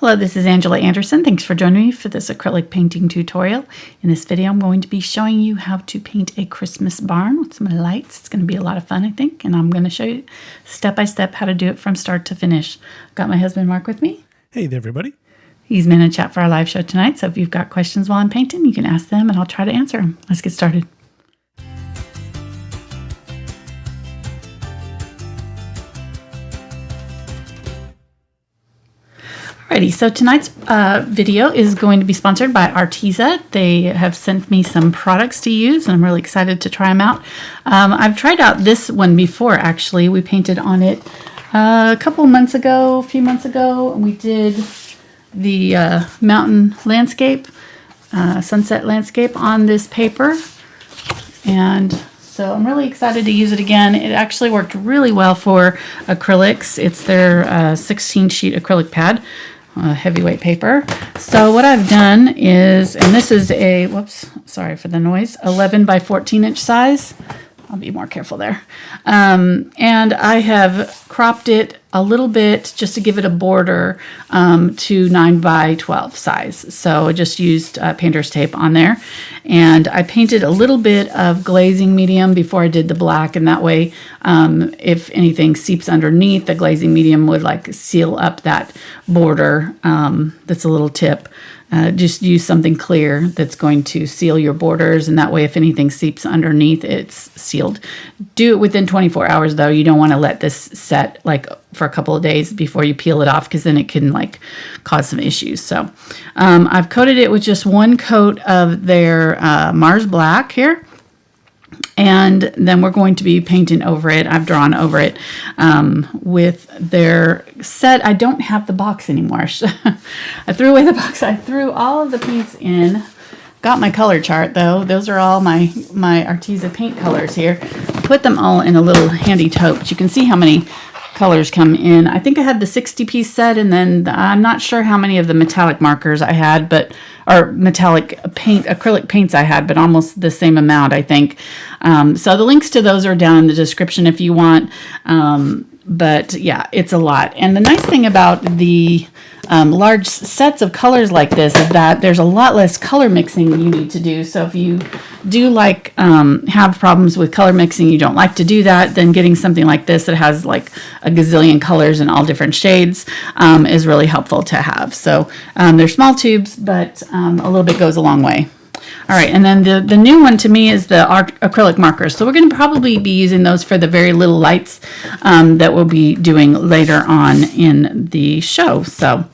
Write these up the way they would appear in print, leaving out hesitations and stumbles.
Hello, this is Angela Anderson. Thanks for joining me for this acrylic painting tutorial. In this video, I'm going to be showing you how to paint a Christmas barn with some lights. It's going to be a lot of fun, I think, and I'm going to show you step by step how to do it from start to finish. Got my husband Mark with me. Hey there, everybody. He's been in chat for our live show tonight, so if you've got questions while I'm painting, you can ask them and I'll try to answer them. Let's get started. Alrighty, so tonight's video is going to be sponsored by Arteza. They have sent me some products to use, and I'm really excited to try them out. I've tried out this one before, actually. We painted on it a few months ago. We did the mountain landscape, sunset landscape on this paper. And so I'm really excited to use it again. It actually worked really well for acrylics. It's their 16-sheet acrylic pad. Heavyweight paper. So what I've done is, and this is a, whoops, sorry for the noise, 11 by 14 inch size. I'll be more careful there. And I have cropped it a little bit just to give it a border to 9 by 12 size. So I just used painter's tape on there. And I painted a little bit of glazing medium before I did the black. And that way, if anything seeps underneath, the glazing medium would like seal up that border. That's a little tip. Just use something clear that's going to seal your borders, and that way if anything seeps underneath, it's sealed. Do it within 24 hours though. You don't want to let this set like for a couple of days before you peel it off, because then it can like cause some issues. So I've coated it with just one coat of their Mars Black here. And then we're going to be painting over it. I've drawn over it with their set. I don't have the box anymore. I threw away the box. I threw all of the paints in. Got my color chart though. Those are all my Arteza paint colors here. Put them all in a little handy tote. You can see how many colors come in. I think I had the 60-piece set, and then I'm not sure how many of the metallic markers I had, or metallic paint, acrylic paints I had, but almost the same amount, I think. So the links to those are down in the description if you want. But yeah, it's a lot. And the nice thing about the large sets of colors like this is that there's a lot less color mixing you need to do. So if you do like have problems with color mixing, you don't like to do that, then getting something like this that has like a gazillion colors in all different shades is really helpful to have. So they're small tubes, but a little bit goes a long way. All right, and then the new one to me is the acrylic markers. So we're going to probably be using those for the very little lights that we'll be doing later on in the show. So,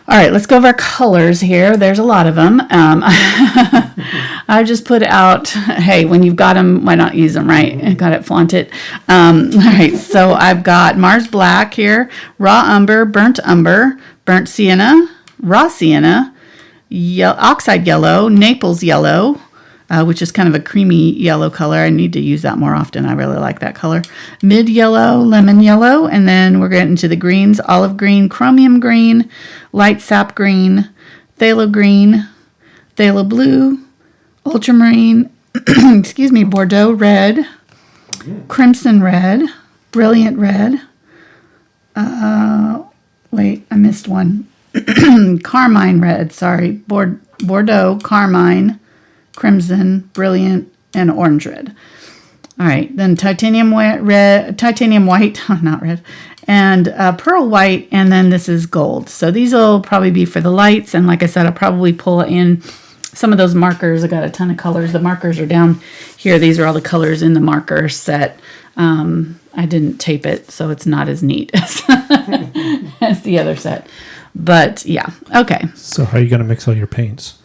all right, let's go over our colors here. There's a lot of them. I just put out, hey, when you've got them, why not use them, right? Got it, flaunt it. All right, so I've got Mars Black here, Raw Umber, Burnt Sienna, Raw Sienna, Oxide Yellow, Naples Yellow, which is kind of a creamy yellow color. I need to use that more often. I really like that color. Mid Yellow, Lemon Yellow, and then we're getting to the greens, Olive Green, Chromium Green, Light Sap Green, Phthalo Green, Phthalo Blue, Ultramarine, excuse me, Bordeaux Red, Crimson Red, Brilliant Red, wait, I missed one. Carmine Red, sorry, Bordeaux, Carmine, Crimson, Brilliant, and Orange Red. All right, then titanium white, not red, and pearl white, and then this is gold. So these will probably be for the lights, and like I said, I'll probably pull in some of those markers. I got a ton of colors. The markers are down here. These are all the colors in the marker set. I didn't tape it, so it's not as neat as the other set. But yeah, okay. So how are you going to mix all your paints?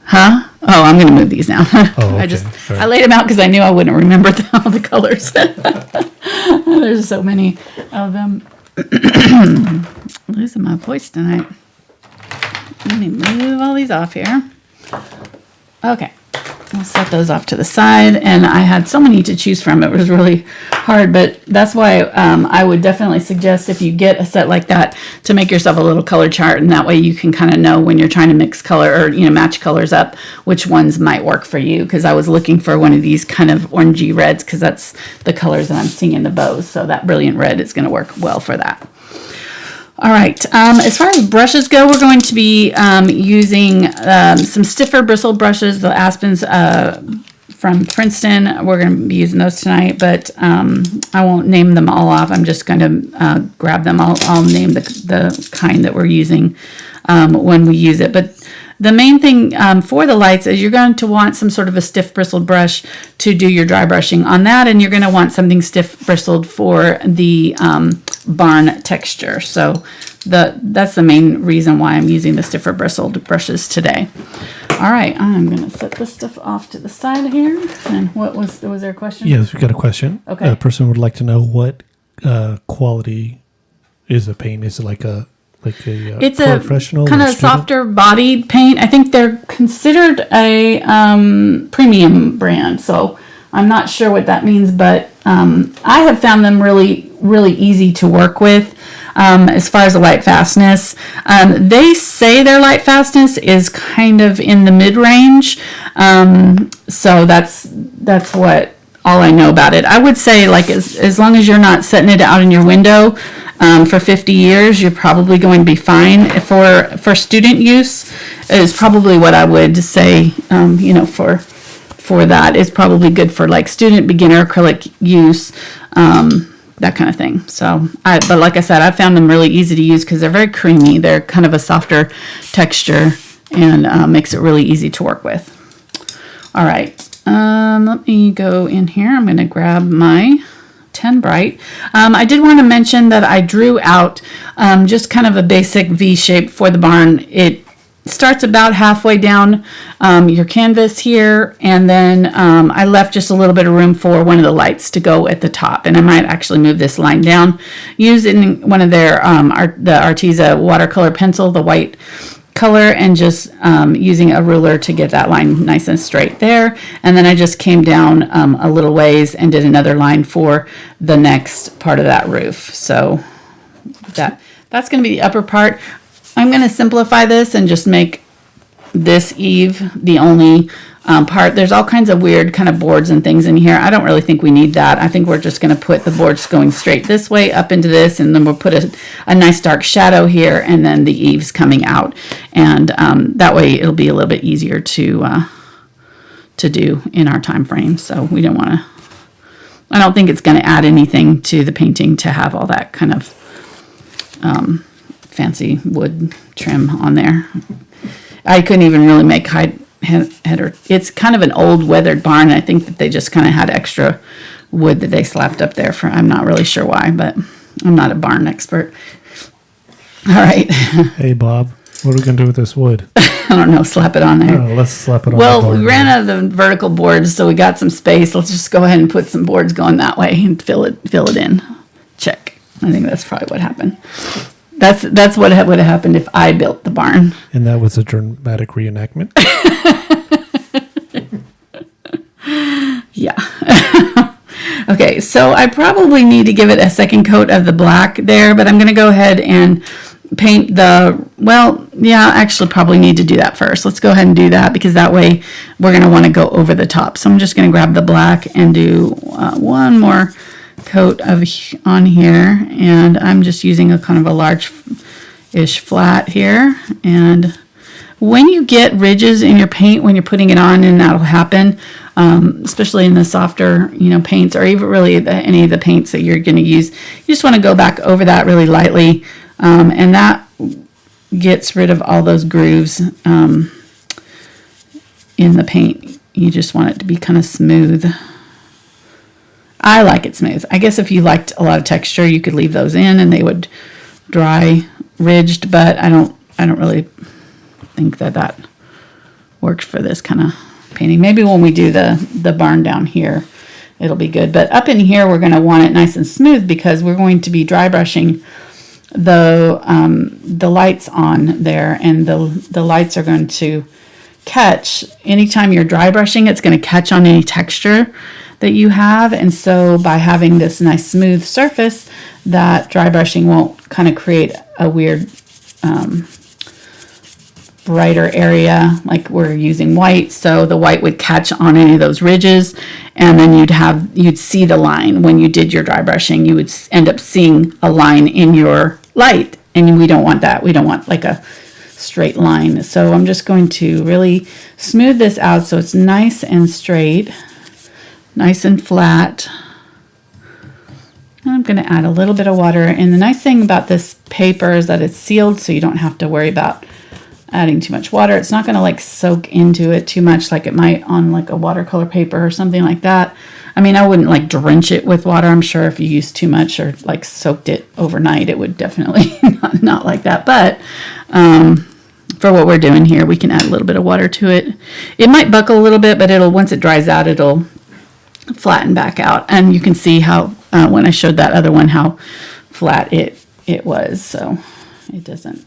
Huh? Oh, I'm going to move these now. Oh, okay. I laid them out because I knew I wouldn't remember all the colors. There's so many of them. Losing my voice tonight. Let me move all these off here. Okay. I'll set those off to the side, and I had so many to choose from. It was really hard, but that's why I would definitely suggest if you get a set like that to make yourself a little color chart, and that way you can kind of know when you're trying to mix color or match colors up which ones might work for you. Because I was looking for one of these kind of orangey reds because that's the colors that I'm seeing in the bows. So that brilliant red is going to work well for that. All right, as far as brushes go, we're going to be using some stiffer bristle brushes, the Aspens from Princeton. We're going to be using those tonight, but I won't name them all off. I'm just going to grab them. I'll name the kind that we're using when we use it. But the main thing for the lights is you're going to want some sort of a stiff bristled brush to do your dry brushing on that, and you're going to want something stiff bristled for the barn texture. So that's the main reason why I'm using the stiffer bristled brushes today. All right, I'm going to set this stuff off to the side here. And was there a question? Yes, we got a question. Okay. A person would like to know what quality is a paint. Is it like a It's professional kind of student? softer bodied paint. I think they're considered a premium brand, so I'm not sure what that means, but I have found them really, really easy to work with as far as the light fastness. They say their light fastness is kind of in the mid-range, so that's what all I know about it. I would say, like, as long as you're not setting it out in your window for 50 years, you're probably going to be fine. For student use is probably what I would say, for that. It's probably good for like student, beginner, acrylic use, that kind of thing. But like I said, I found them really easy to use because they're very creamy. They're kind of a softer texture and makes it really easy to work with. All right, let me go in here. I'm going to grab my 10 Bright. I did want to mention that I drew out just kind of a basic V shape for the barn. It starts about halfway down your canvas here, and then I left just a little bit of room for one of the lights to go at the top, and I might actually move this line down using one of their the Arteza watercolor pencil, the white color, and just using a ruler to get that line nice and straight there. And then I just came down a little ways and did another line for the next part of that roof. So that's going to be the upper part. I'm going to simplify this and just make this eave the only part. There's all kinds of weird kind of boards and things in here. I don't really think we need that. I think we're just going to put the boards going straight this way up into this, and then we'll put a nice dark shadow here, and then the eaves coming out. And that way it'll be a little bit easier to do in our time frame. So we don't want to, I don't think it's going to add anything to the painting to have all that kind of fancy wood trim on there. I couldn't even really make header. It's kind of an old weathered barn. I think that they just kind of had extra wood that they slapped up there for, I'm not really sure why, but I'm not a barn expert. All right. Hey, Bob, what are we going to do with this wood? I don't know, slap it on there. Oh, let's slap it on. Well, we ran out of the vertical boards, so we got some space. Let's just go ahead and put some boards going that way and fill it in. Check. I think that's probably what happened. That's what would have happened if I built the barn. And that was a dramatic reenactment. Yeah. Okay, so I probably need to give it a second coat of the black there, but I'm going to go ahead and paint actually probably need to do that first. Let's go ahead and do that, because that way we're going to want to go over the top. So I'm just going to grab the black and do one more coat on here, and I'm just using a kind of a large-ish flat here. And when you get ridges in your paint when you're putting it on, and that'll happen, especially in the softer paints, or even really any of the paints that you're going to use, you just want to go back over that really lightly, and that gets rid of all those grooves in the paint. You just want it to be kind of smooth. I like it smooth. I guess if you liked a lot of texture, you could leave those in and they would dry ridged, but I don't really think that works for this kind of painting. Maybe when we do the barn down here, it'll be good. But up in here, we're going to want it nice and smooth, because we're going to be dry brushing the lights on there, and the lights are going to catch. Anytime you're dry brushing, it's going to catch on any texture that you have, and so by having this nice smooth surface, that dry brushing won't kind of create a weird brighter area like we're using white, so the white would catch on any of those ridges, and then you'd see the line when you did your dry brushing. You would end up seeing a line in your light, and we don't want that. We don't want like a straight line. So I'm just going to really smooth this out so it's nice and straight, nice and flat. And I'm going to add a little bit of water. And the nice thing about this paper is that it's sealed, so you don't have to worry about adding too much water. It's not going to like soak into it too much like it might on like a watercolor paper or something like that. I mean, I wouldn't like drench it with water. I'm sure if you used too much or like soaked it overnight, it would definitely not like that. But for what we're doing here, we can add a little bit of water to it. It might buckle a little bit, but once it dries out, it'll flatten back out. And you can see how when I showed that other one, how flat it was. So it doesn't.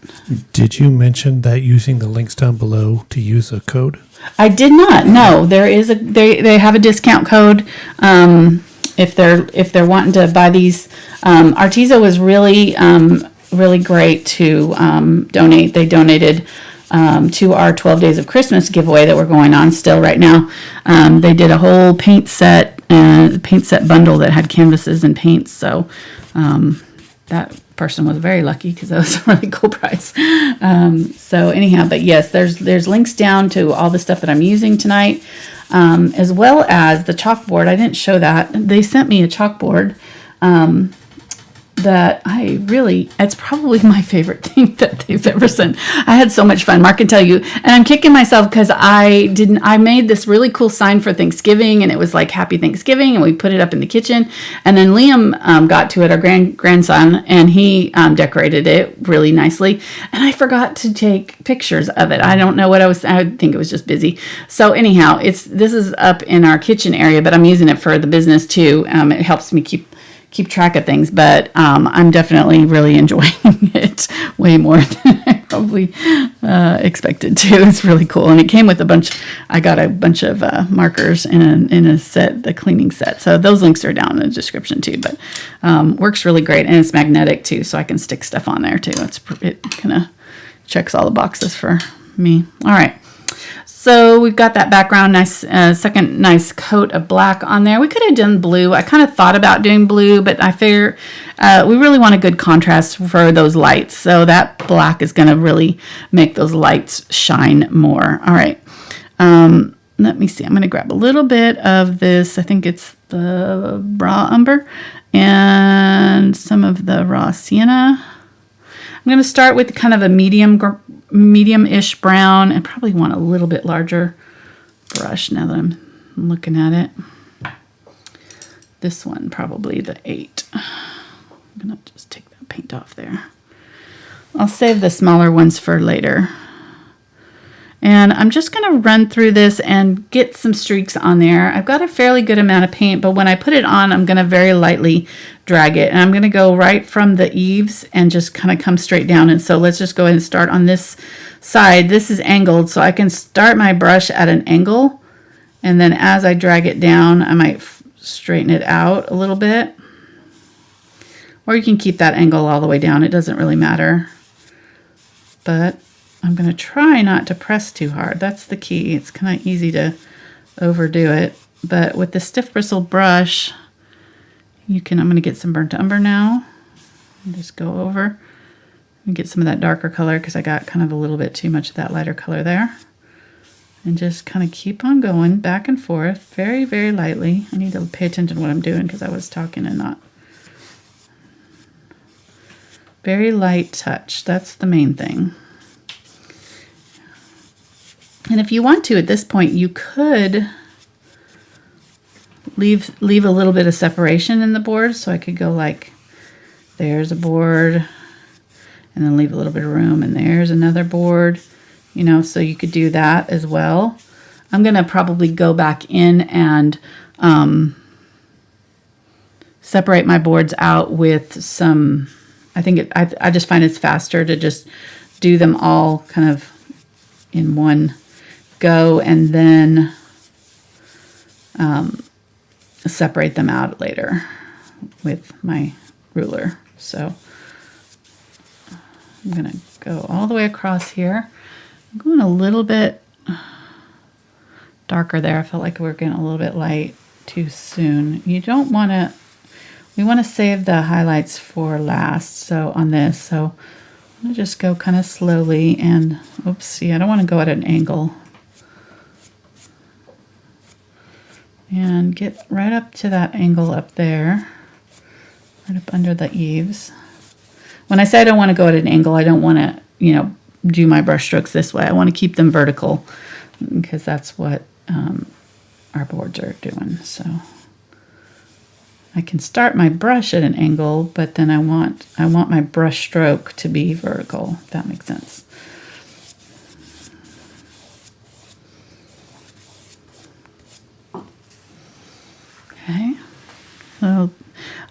Did you mention that using the links down below to use a code? I did not. No, there is they have a discount code if they're wanting to buy these. Arteza was really great to donate. They donated to our 12 Days of Christmas giveaway that we're going on still right now. They did a whole paint set bundle that had canvases and paints. So that person was very lucky because that was a really cool price. So anyhow, but yes, there's links down to all the stuff that I'm using tonight, as well as the chalkboard. I didn't show that. They sent me a chalkboard that it's probably my favorite thing that they've ever sent. I had so much fun. Mark can tell you. And I'm kicking myself because I made this really cool sign for Thanksgiving, and it was like Happy Thanksgiving, and we put it up in the kitchen. And then Liam got to it, our grandson, and he decorated it really nicely. And I forgot to take pictures of it. I don't know what I think it was just busy. So anyhow, this is up in our kitchen area, but I'm using it for the business too. It helps me keep track of things, but I'm definitely really enjoying it way more than I probably expected to. It's really cool, and it came with I got a bunch of markers in a set, the cleaning set. So those links are down in the description too. But works really great, and it's magnetic too, so I can stick stuff on there too. It kind of checks all the boxes for me. All right. So we've got that background, nice second nice coat of black on there. We could have done blue. I kind of thought about doing blue, but I figure we really want a good contrast for those lights. So that black is going to really make those lights shine more. All right. Let me see. I'm going to grab a little bit of this. I think it's the raw umber and some of the raw sienna. I'm going to start with kind of a medium-ish brown. I probably want a little bit larger brush now that I'm looking at it. This one, probably the 8. I'm going to just take that paint off there. I'll save the smaller ones for later. And I'm just going to run through this and get some streaks on there. I've got a fairly good amount of paint, but when I put it on, I'm going to very lightly drag it. And I'm going to go right from the eaves and just kind of come straight down. And so let's just go ahead and start on this side. This is angled, so I can start my brush at an angle. And then as I drag it down, I might straighten it out a little bit. Or you can keep that angle all the way down. It doesn't really matter. But I'm going to try not to press too hard. That's the key. It's kind of easy to overdo it. But with the stiff bristle brush, I'm going to get some burnt umber now. And just go over and get some of that darker color because I got kind of a little bit too much of that lighter color there. And just kind of keep on going back and forth very, very lightly. I need to pay attention to what I'm doing because I was talking and not. Very light touch. That's the main thing. And if you want to, at this point, you could leave a little bit of separation in the board. So I could go like, there's a board, and then leave a little bit of room, and there's another board, you know, so you could do that as well. I'm going to probably go back in and separate my boards out with some, I just find it's faster to just do them all kind of in one go and then separate them out later with my ruler. So I'm going to go all the way across here. I'm going a little bit darker there. I felt like we were getting a little bit light too soon. You don't want to, we want to save the highlights for last. So on this, so I'll just go kind of slowly and, oops, see, I don't want to go at an angle. And get right up to that angle up there, right up under the eaves. When I say I don't want to go at an angle, I don't want to, you know, do my brush strokes this way. I want to keep them vertical because that's what our boards are doing. So I can start my brush at an angle, but then I want my brush stroke to be vertical, if that makes sense. Okay. So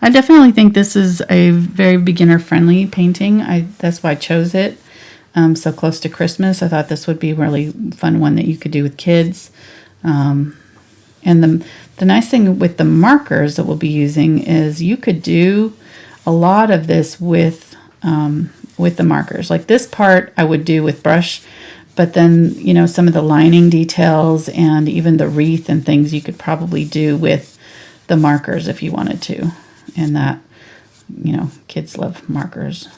I definitely think this is a very beginner-friendly painting. That's why I chose it. So close to Christmas, I thought this would be a really fun one that you could do with kids. And the nice thing with the markers that we'll be using is you could do a lot of this with the markers. Like this part I would do with brush, but then, you know, some of the lining details and even the wreath and things you could probably do with the markers if you wanted to. And that, you know, kids love markers.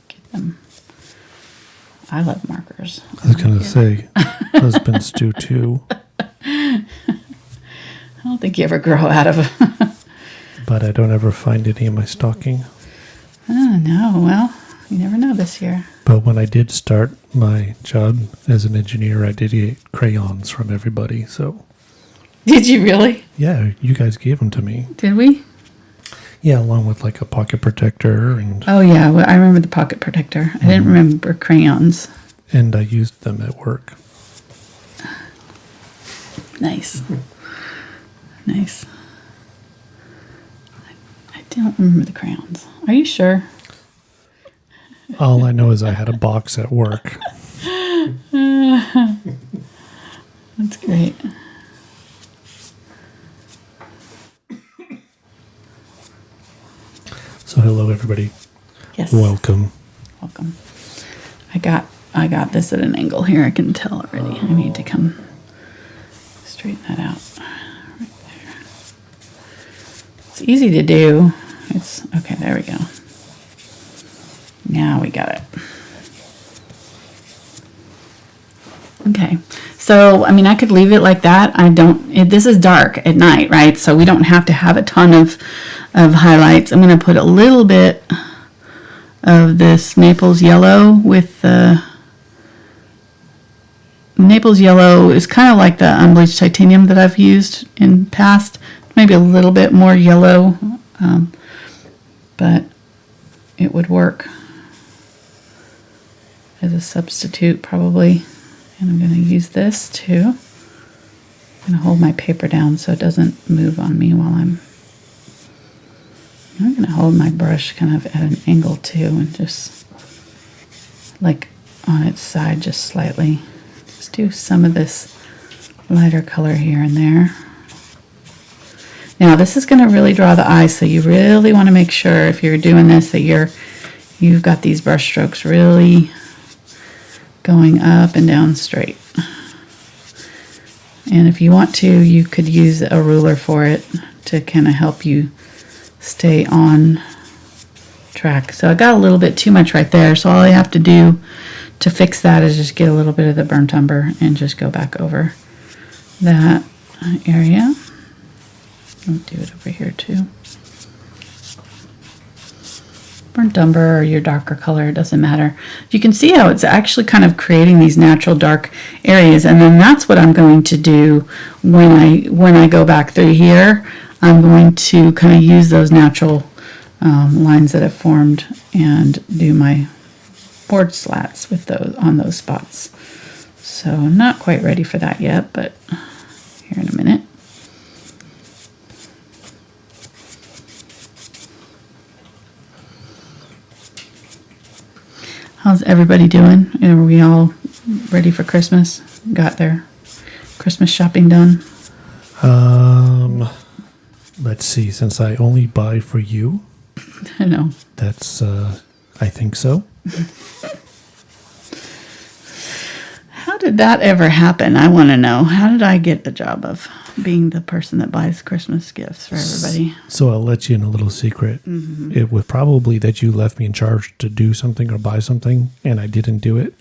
Get them. I love markers. I was going to say, husbands do too. I don't think you ever grow out of them. But I don't ever find any in my stocking. Oh, no. Well, you never know this year. But when I did start my job as an engineer, I did get crayons from everybody. So, Did you really? yeah, you guys gave them to me. Did we? Yeah, along with like a pocket protector and Oh, yeah. Well, I remember the pocket protector. I didn't remember crayons. I used them at work. Nice. Nice. I don't remember the crayons. Are you sure? All I know is I had a box at work. That's great. So hello, everybody. Yes. Welcome. Welcome. I got this at an angle here. I can tell already. I need to come straighten that out. Right there. It's easy to do. It's okay. There we go. Now we got it. Okay. So, I mean, I could leave it like that. This is dark at night, right? So we don't have to have a ton of highlights. I'm going to put a little bit of this Naples Yellow with the Naples Yellow is kind of like the unbleached titanium that I've used in past. Maybe a little bit more yellow, but it would work as a substitute probably. And I'm going to use this too. I'm going to hold my paper down so it doesn't move on me while I'm going to hold my brush kind of at an angle too and just like on its side just slightly. Just do some of this lighter color here and there. Now this is going to really draw the eye, so you really want to make sure if you're doing this that you've got these brush strokes really going up and down straight. And if you want to, you could use a ruler for it to kind of help you stay on track. So I got a little bit too much right there, so all I have to do to fix that is just get a little bit of the burnt umber and just go back over that area. I'll do it over here too. Burnt umber or your darker color, it doesn't matter. You can see how it's actually kind of creating these natural dark areas, and then that's what I'm going to do when I go back through here. I'm going to kind of use those natural lines that have formed and do my board slats with those on those spots. So I'm not quite ready for that yet, but here in a minute. How's everybody doing? Are we all ready for Christmas? Got their Christmas shopping done? Let's see. Since I only buy for you, I know. that's I think so. How did that ever happen? I want to know. How did I get the job of being the person that buys Christmas gifts for everybody? So I'll let you in a little secret. Mm-hmm. It was probably that you left me in charge to do something or buy something, and I didn't do it.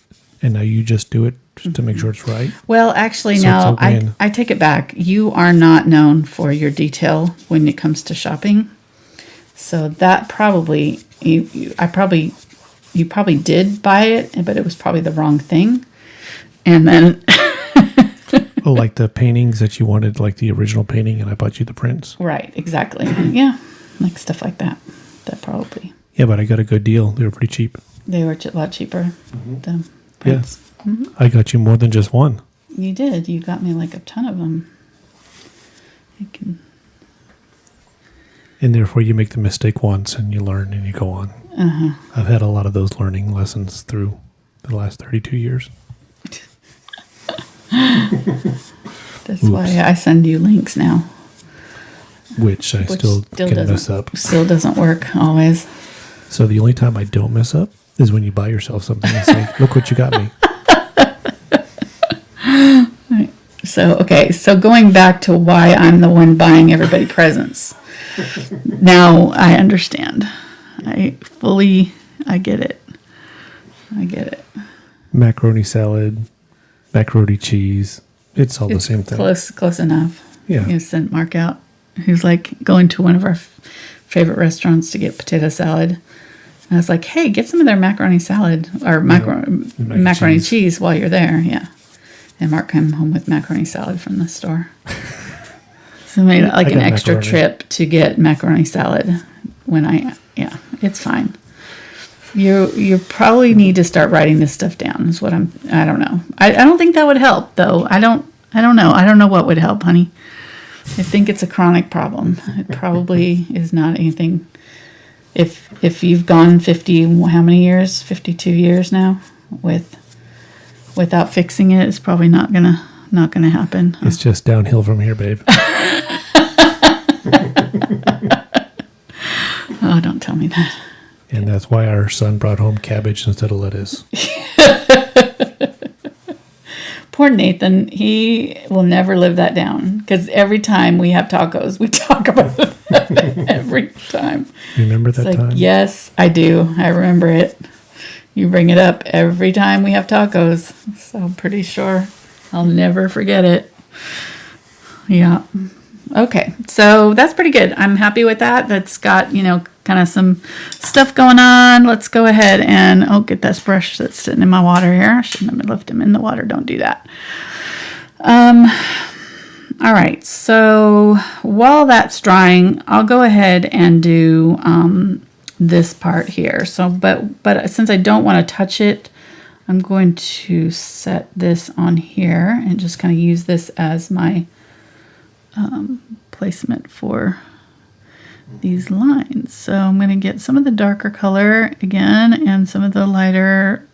And now you just do it just to make sure it's right. Well, actually, So no, it's a win. I take it back. You are not known for your detail when it comes to shopping. So that probably, you probably did buy it, but it was probably the wrong thing. And then... Oh, like the paintings that you wanted, like the original painting, and I bought you the prints. Right, exactly. Yeah, like stuff like that. That probably. Yeah, but I got a good deal. They were pretty cheap. They were a lot cheaper. The Yeah. prints. I got you more than just one. You did. You got me like a ton of them. And therefore, you make the mistake once and you learn and you go on. I've had a lot of those learning lessons through the last 32 years. That's why I send you links now. Which I still can mess up. Still doesn't work always. So the only time I don't mess up is when you buy yourself something and say, look what you got me. Right. So going back to why I'm the one buying everybody presents. Now I understand. I get it. Macaroni salad, macaroni cheese. It's all the same thing. Close enough. Yeah. You sent Mark out, who's like going to one of our favorite restaurants to get potato salad. And I was like, hey, get some of their macaroni salad or macaroni cheese while you're there. Yeah. And Mark came home with macaroni salad from the store. So I made like an extra trip to get macaroni salad it's fine. You probably need to start writing this stuff down is what I don't know. I don't think that would help though. I don't know. I don't know what would help, honey. I think it's a chronic problem. It probably is not anything. If you've gone 50, how many years? 52 years now without fixing it, it's probably not gonna happen. It's just downhill from here, babe. Oh, don't tell me that. And that's why our son brought home cabbage instead of lettuce. Poor Nathan, he will never live that down because every time we have tacos, we talk about it every time. Remember that time? Yes, I do. I remember it. You bring it up every time we have tacos, so I'm pretty sure I'll never forget it. Yeah. Okay, so that's pretty good. I'm happy with that. That's got, kind of some stuff going on. Let's go ahead and, get this brush that's sitting in my water here. I shouldn't have left him in the water. Don't do that. All right, so while that's drying, I'll go ahead and do this part here. So, but since I don't want to touch it, I'm going to set this on here and just kind of use this as my placement for these lines. So I'm going to get some of the darker color again and some of the lighter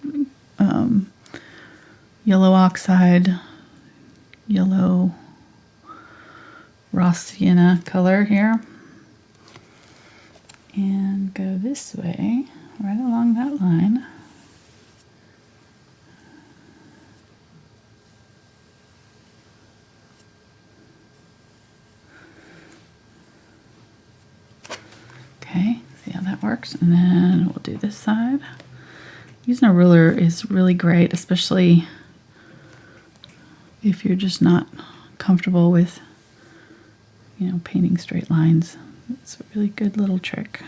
yellow oxide, yellow raw sienna color here. And go this way, right along that line. Okay, see how that works? And then we'll do this side. Using a ruler is really great, especially if you're just not comfortable with, painting straight lines. It's a really good little trick.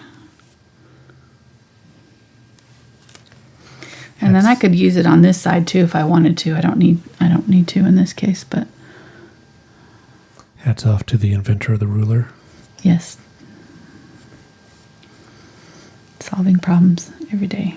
And then I could use it on this side too if I wanted to. I don't need to in this case, but hats off to the inventor of the ruler. Yes. Solving problems every day.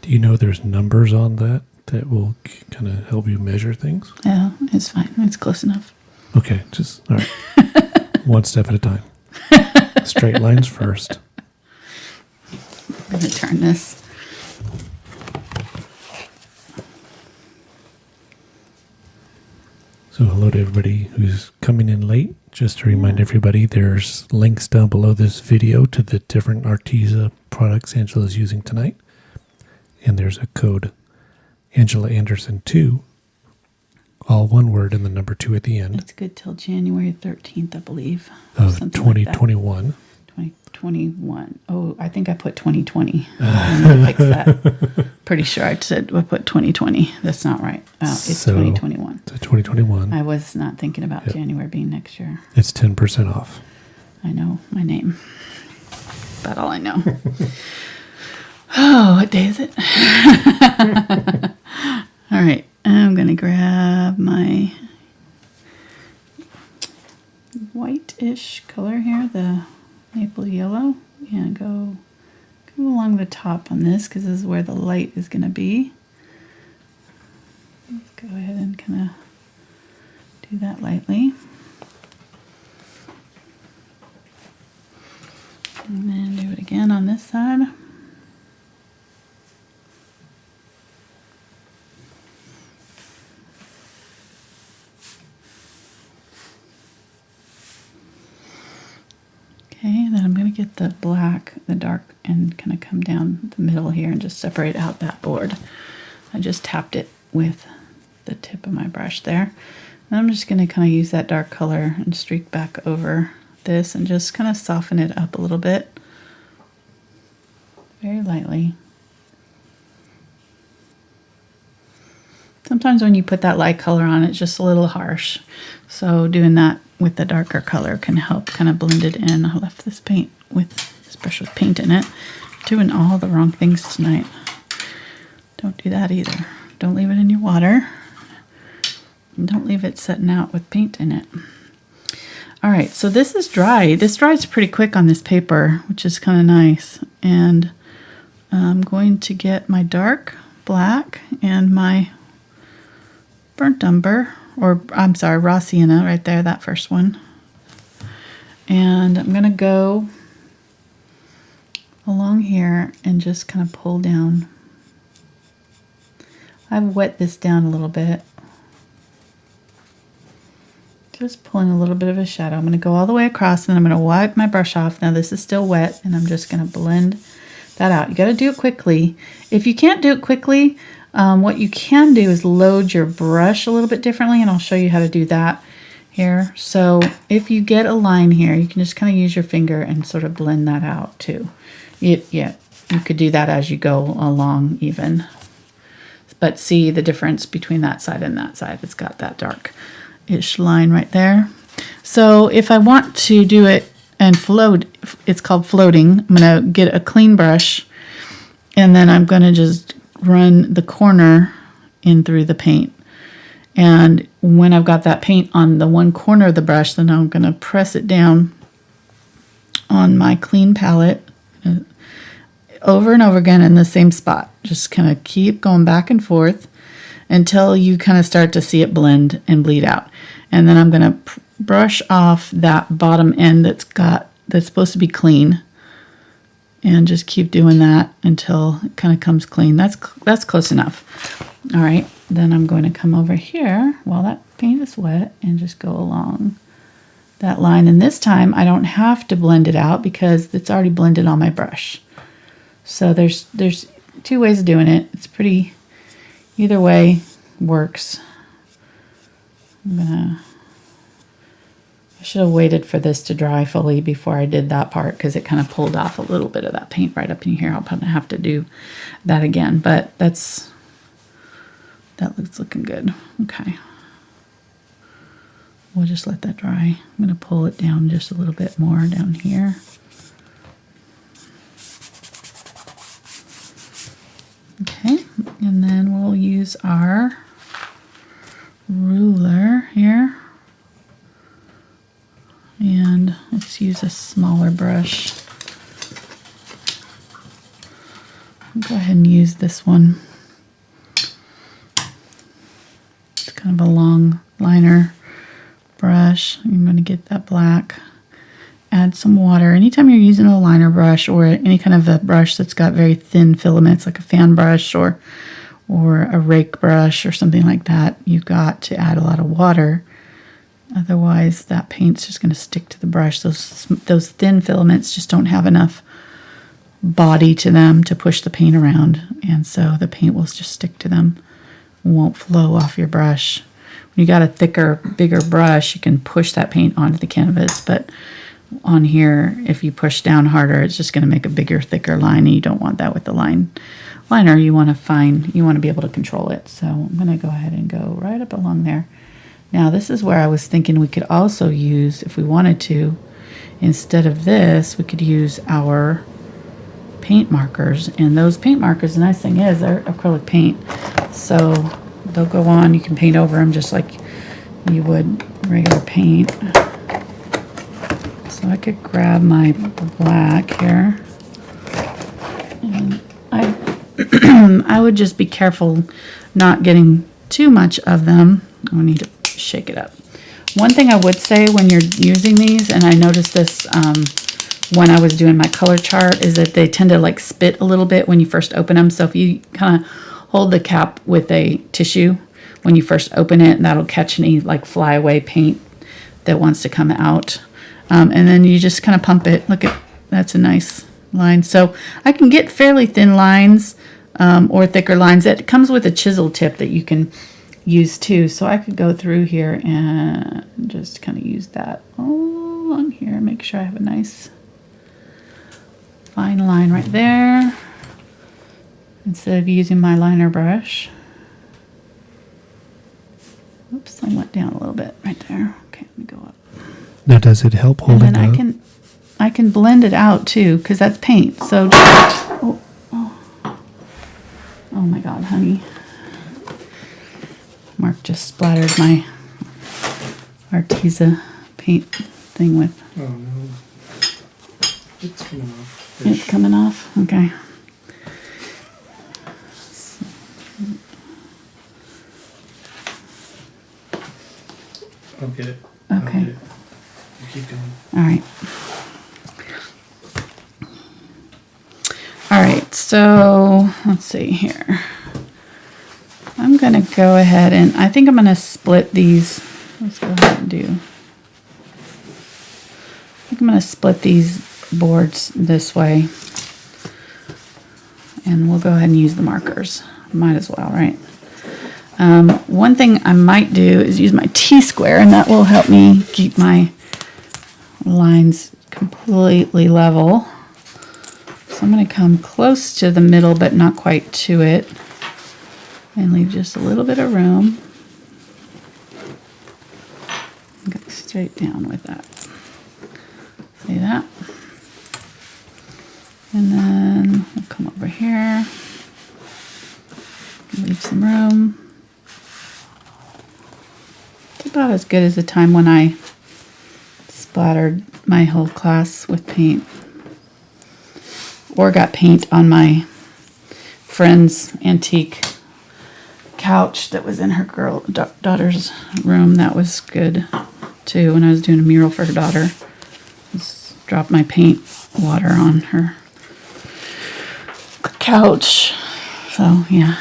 Do you know there's numbers on that will kind of help you measure things? Yeah, it's fine. It's close enough. Okay, just all right. One step at a time. Straight lines first. I'm going to turn this. So hello to everybody who's coming in late. Just to remind everybody, there's links down below this video to the different Arteza products Angela's using tonight. And there's a code Angela Anderson 2, all one word and the number 2 at the end. It's good till January 13th, I believe. Of Something 2021. Like 2021. Oh, I think I put 2020. I need to fix that. Pretty sure I said I put 2020. That's not right. It's 2021. It's 2021. I was not thinking about January being next year. It's 10% off. I know my name. That's all I know. Oh, what day is it? All right. I'm going to grab my whitish color here, the Naples Yellow, and go along the top on this because this is where the light is going to be. Let's go ahead and kind of do that lightly. And then do it again on this side. Okay, then I'm going to get the black, the dark, and kind of come down the middle here and just separate out that board. I just tapped it with the tip of my brush there. And I'm just going to kind of use that dark color and streak back over this and just kind of soften it up a little bit. Very lightly. Sometimes when you put that light color on, it's just a little harsh. So doing that with the darker color can help kind of blend it in. I left this paint with this brush with paint in it. Doing all the wrong things tonight. Don't do that either. Don't leave it in your water. And don't leave it setting out with paint in it. All right, so this is dry. This dries pretty quick on this paper, which is kind of nice. And I'm going to get my dark black and my burnt umber, or I'm sorry, raw sienna right there, that first one. And I'm going to go along here and just kind of pull down. I've wet this down a little bit. Just pulling a little bit of a shadow. I'm going to go all the way across and I'm going to wipe my brush off. Now this is still wet and I'm just going to blend that out. You got to do it quickly. If you can't do it quickly, what you can do is load your brush a little bit differently, and I'll show you how to do that here. So if you get a line here, you can just kind of use your finger and sort of blend that out too. You could do that as you go along even. But see the difference between that side and that side. It's got that dark-ish line right there. So if I want to do it and float, it's called floating. I'm going to get a clean brush, and then I'm going to just run the corner in through the paint. And when I've got that paint on the one corner of the brush, then I'm going to press it down on my clean palette over and over again in the same spot. Just kind of keep going back and forth until you kind of start to see it blend and bleed out. And then I'm going to brush off that bottom end that's supposed to be clean. And just keep doing that until it kind of comes clean. That's close enough. All right, then I'm going to come over here while that paint is wet and just go along that line. And this time I don't have to blend it out because it's already blended on my brush. So there's two ways of doing it. It's pretty, either way works. I should have waited for this to dry fully before I did that part because it kind of pulled off a little bit of that paint right up in here. I'll probably have to do that again, but that looks looking good. Okay. We'll just let that dry. I'm going to pull it down just a little bit more down here. Okay, and then we'll use our ruler here. And let's use a smaller brush. I'll go ahead and use this one. It's kind of a long liner brush. I'm going to get that black. Add some water. Anytime you're using a liner brush or any kind of a brush that's got very thin filaments, like a fan brush or or a rake brush or something like that, you've got to add a lot of water. Otherwise, that paint's just going to stick to the brush. Those thin filaments just don't have enough body to them to push the paint around, and so the paint will just stick to them. It won't flow off your brush. When you got a thicker, bigger brush, you can push that paint onto the canvas, but on here, if you push down harder, it's just going to make a bigger, thicker line, and you don't want that with the liner. You want to be able to control it. So I'm going to go ahead and go right up along there. Now this is where I was thinking we could also use, if we wanted to, instead of this, we could use our paint markers. And those paint markers, the nice thing is they're acrylic paint, so they'll go on. You can paint over them just like you would regular paint. So I could grab my black here, and I would just be careful not getting too much of them. I need to shake it up. One thing I would say when you're using these, and I noticed this when I was doing my color chart, is that they tend to like spit a little bit when you first open them. So if you kind of hold the cap with a tissue when you first open it, that'll catch any like flyaway paint that wants to come out. And then you just kind of pump it. Look at, that's a nice line. So I can get fairly thin lines or thicker lines. It comes with a chisel tip that you can use too. So I could go through here and just kind of use that all along here. Make sure I have a nice fine line right there instead of using my liner brush. Oops, I went down a little bit right there. Okay, let me go up. Now, does it help holding And then I can blend it out too, because that's paint. So, oh my God, honey. Mark just splattered my Arteza paint thing with. Oh no, it's coming off. It's coming off. Okay. I'll get it. Okay. You keep going. All right. All right, so let's see here. I'm going to go ahead and I think I'm going to split these. Let's go ahead and do. I think I'm going to split these boards this way. And we'll go ahead and use the markers. Might as well, right? One thing I might do is use my T-square, and that will help me keep my lines completely level. So I'm going to come close to the middle, but not quite to it, and leave just a little bit of room. Go straight down with that. See that? And then we'll come over here, leave some room. It's about as good as the time when I splattered my whole class with paint, or got paint on my friend's antique couch that was in her daughter's room. That was good too. When I was doing a mural for her daughter, just dropped my paint water on her couch. So yeah,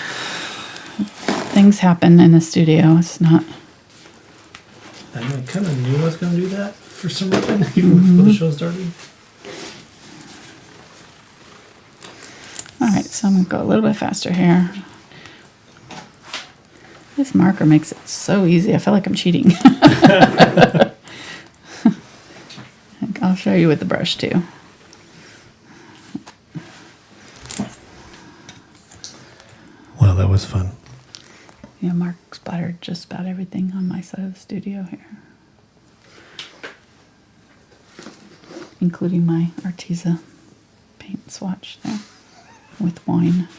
things happen in the studio. It's not. I kind of knew I was going to do that for some reason, even before the show started. All right, so I'm going to go a little bit faster here. This marker makes it so easy. I feel like I'm cheating. I'll show you with the brush too. Well, that was fun. Yeah, Mark splattered just about everything on my side of the studio here, including my Arteza paint swatch there with wine.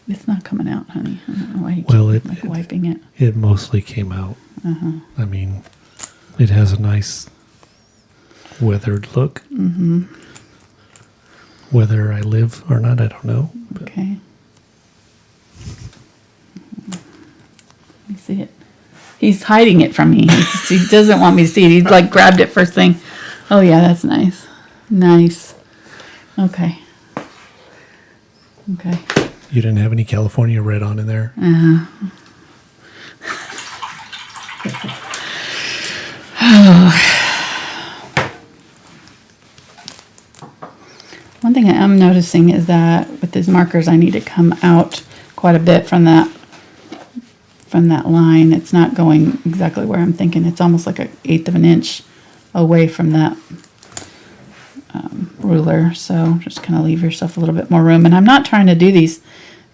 It's not coming out, honey. I don't know why you keep wiping it. It mostly came out. Uh-huh. I mean, it has a nice weathered look. Mm-hmm. Whether I live or not, I don't know. But. Okay. Let me see it. He's hiding it from me. He doesn't want me to see it. He like grabbed it first thing. Oh yeah, that's nice. Nice. Okay. Okay. You didn't have any California red on in there? One thing I am noticing is that with these markers, I need to come out quite a bit from that line. It's not going exactly where I'm thinking. It's almost like 1/8 of an inch away from that ruler. So just kind of leave yourself a little bit more room. And I'm not trying to do these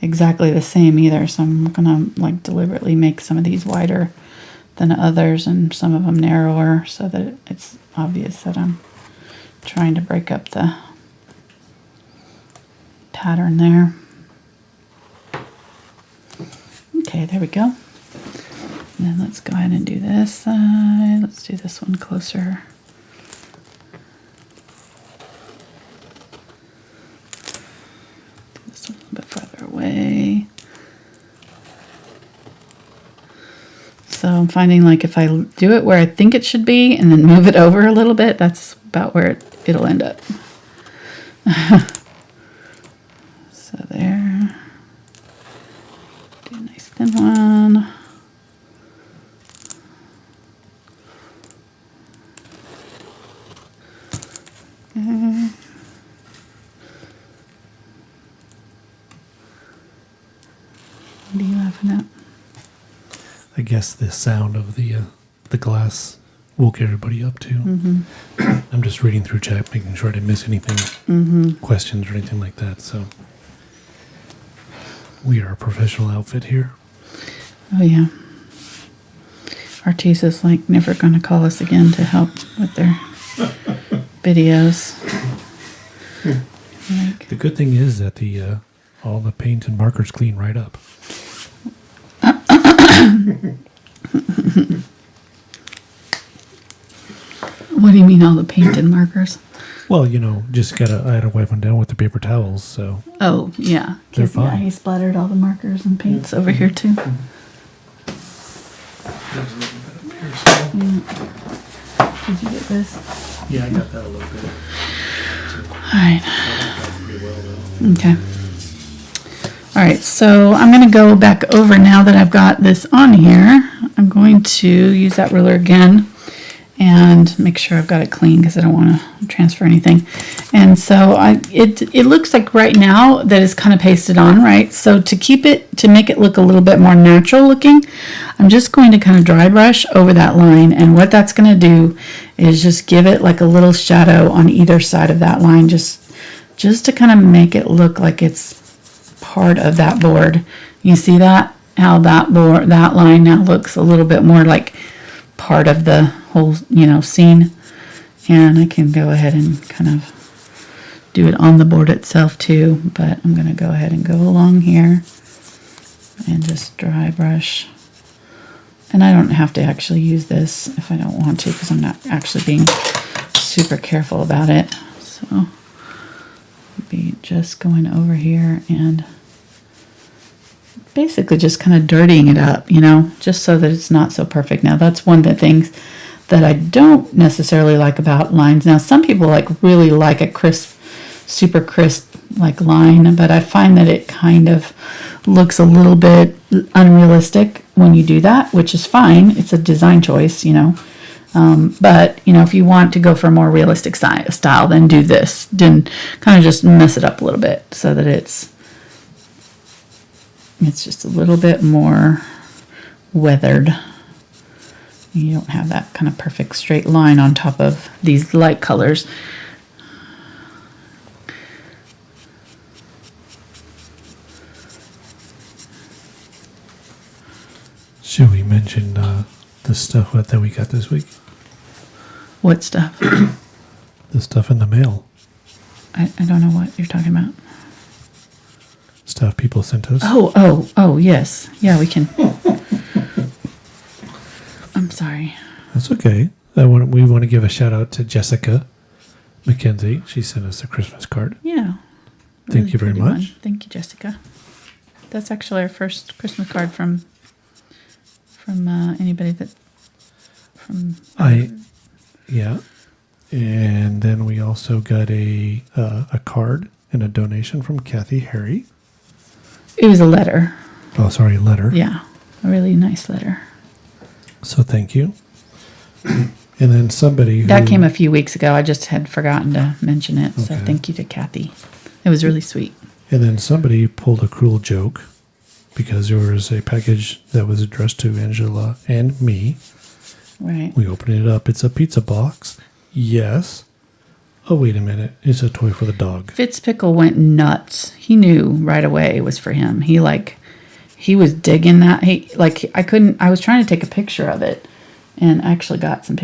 exactly the same either. So I'm gonna like deliberately make some of these wider than others and some of them narrower so that it's obvious that I'm trying to break up the pattern there. Okay, there we go. And then let's go ahead and do this side. Let's do this one closer. Do this one a little bit farther away. So I'm finding like if I do it where I think it should be and then move it over a little bit, that's about where it'll end up. So there. Do a nice thin one. Okay. What are you laughing at? I guess the sound of the glass woke everybody up too. Mm-hmm. I'm just reading through chat, making sure I didn't miss anything, Mm-hmm. questions or anything like that. So we are a professional outfit here. Oh yeah. Artisa's like never going to call us again to help with their videos. Like, The good thing is that the all the paint and markers clean right up. what do you mean all the paint and markers? Well, you know, I had to wipe them down with the paper towels, so Oh yeah. They're 'Cause, yeah, fine. he splattered all the markers and paints over here too. Did you get this? yeah, I got that a little bit. All right. Pretty well though. Okay. All right, so I'm going to go back over now that I've got this on here. I'm going to use that ruler again and make sure I've got it clean because I don't want to transfer anything. And so it looks like right now that it's kind of pasted on, right? So to make it look a little bit more natural looking, I'm just going to kind of dry brush over that line. And what that's going to do is just give it like a little shadow on either side of that line, just to kind of make it look like it's part of that board. You see that? How that line now looks a little bit more like part of the whole, scene. And I can go ahead and kind of do it on the board itself too, but I'm going to go ahead and go along here and just dry brush. And I don't have to actually use this if I don't want to, because I'm not actually being super careful about it. So be just going over here and basically just kind of dirtying it up, just so that it's not so perfect. Now that's one of the things that I don't necessarily like about lines. Now some people really like a crisp, super crisp line, but I find that it kind of looks a little bit unrealistic when you do that, which is fine. It's a design choice, but if you want to go for a more realistic style, then do this. Then kind of just mess it up a little bit so that it's just a little bit more weathered. You don't have that kind of perfect straight line on top of these light colors. Should we mention the stuff that we got this week? What stuff? The stuff in the mail. I don't know what you're talking about. Stuff people sent us. Oh, yes. Yeah, we can. I'm sorry. That's okay. We want to give a shout out to Jessica McKenzie. She sent us a Christmas card. Yeah. Thank you very pretty much. one. Thank you, Jessica. That's actually our first Christmas card from anybody that Yeah. And then we also got a card and a donation from Kathy Harry. It was a letter. Oh, sorry, letter. Yeah, a really nice letter. So thank you. And then somebody That came a few weeks ago. I just had forgotten to mention it. So Okay. thank you to Kathy. It was really sweet. And then somebody pulled a cruel joke because there was a package that was addressed to Angela and me. Right. We opened it up. It's a pizza box. Yes. Oh, wait a minute. It's a toy for the dog. Fitzpickle went nuts. He knew right away it was for him. He was digging that. I was trying to take a picture of it and actually got some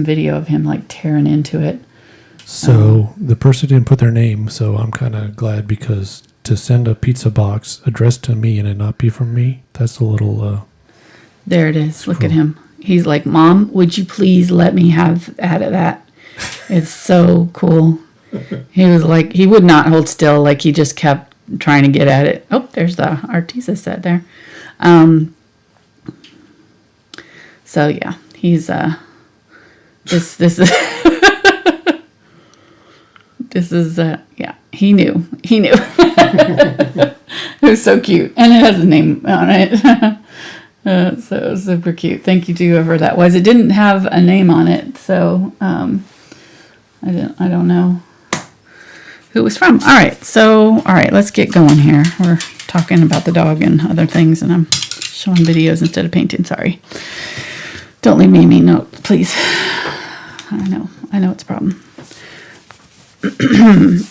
video of him like tearing into it. So the person didn't put their name, so I'm kind of glad because to send a pizza box addressed to me and it not be from me, that's a little... There it is. Look at him. He's like, Mom, would you please let me have out of that? It's so cool. He was like, he would not hold still. Like he just kept trying to get at it. Oh, there's the Arteza set there. So yeah, he's this is this is yeah, he knew. It was so cute, and it has a name on it. So super cute. Thank you to whoever that was. It didn't have a name on it, so I don't know who it was from. All right, let's get going here. We're talking about the dog and other things, and I'm showing videos instead of painting. Sorry. Don't leave me a mean note, please. I know it's a problem.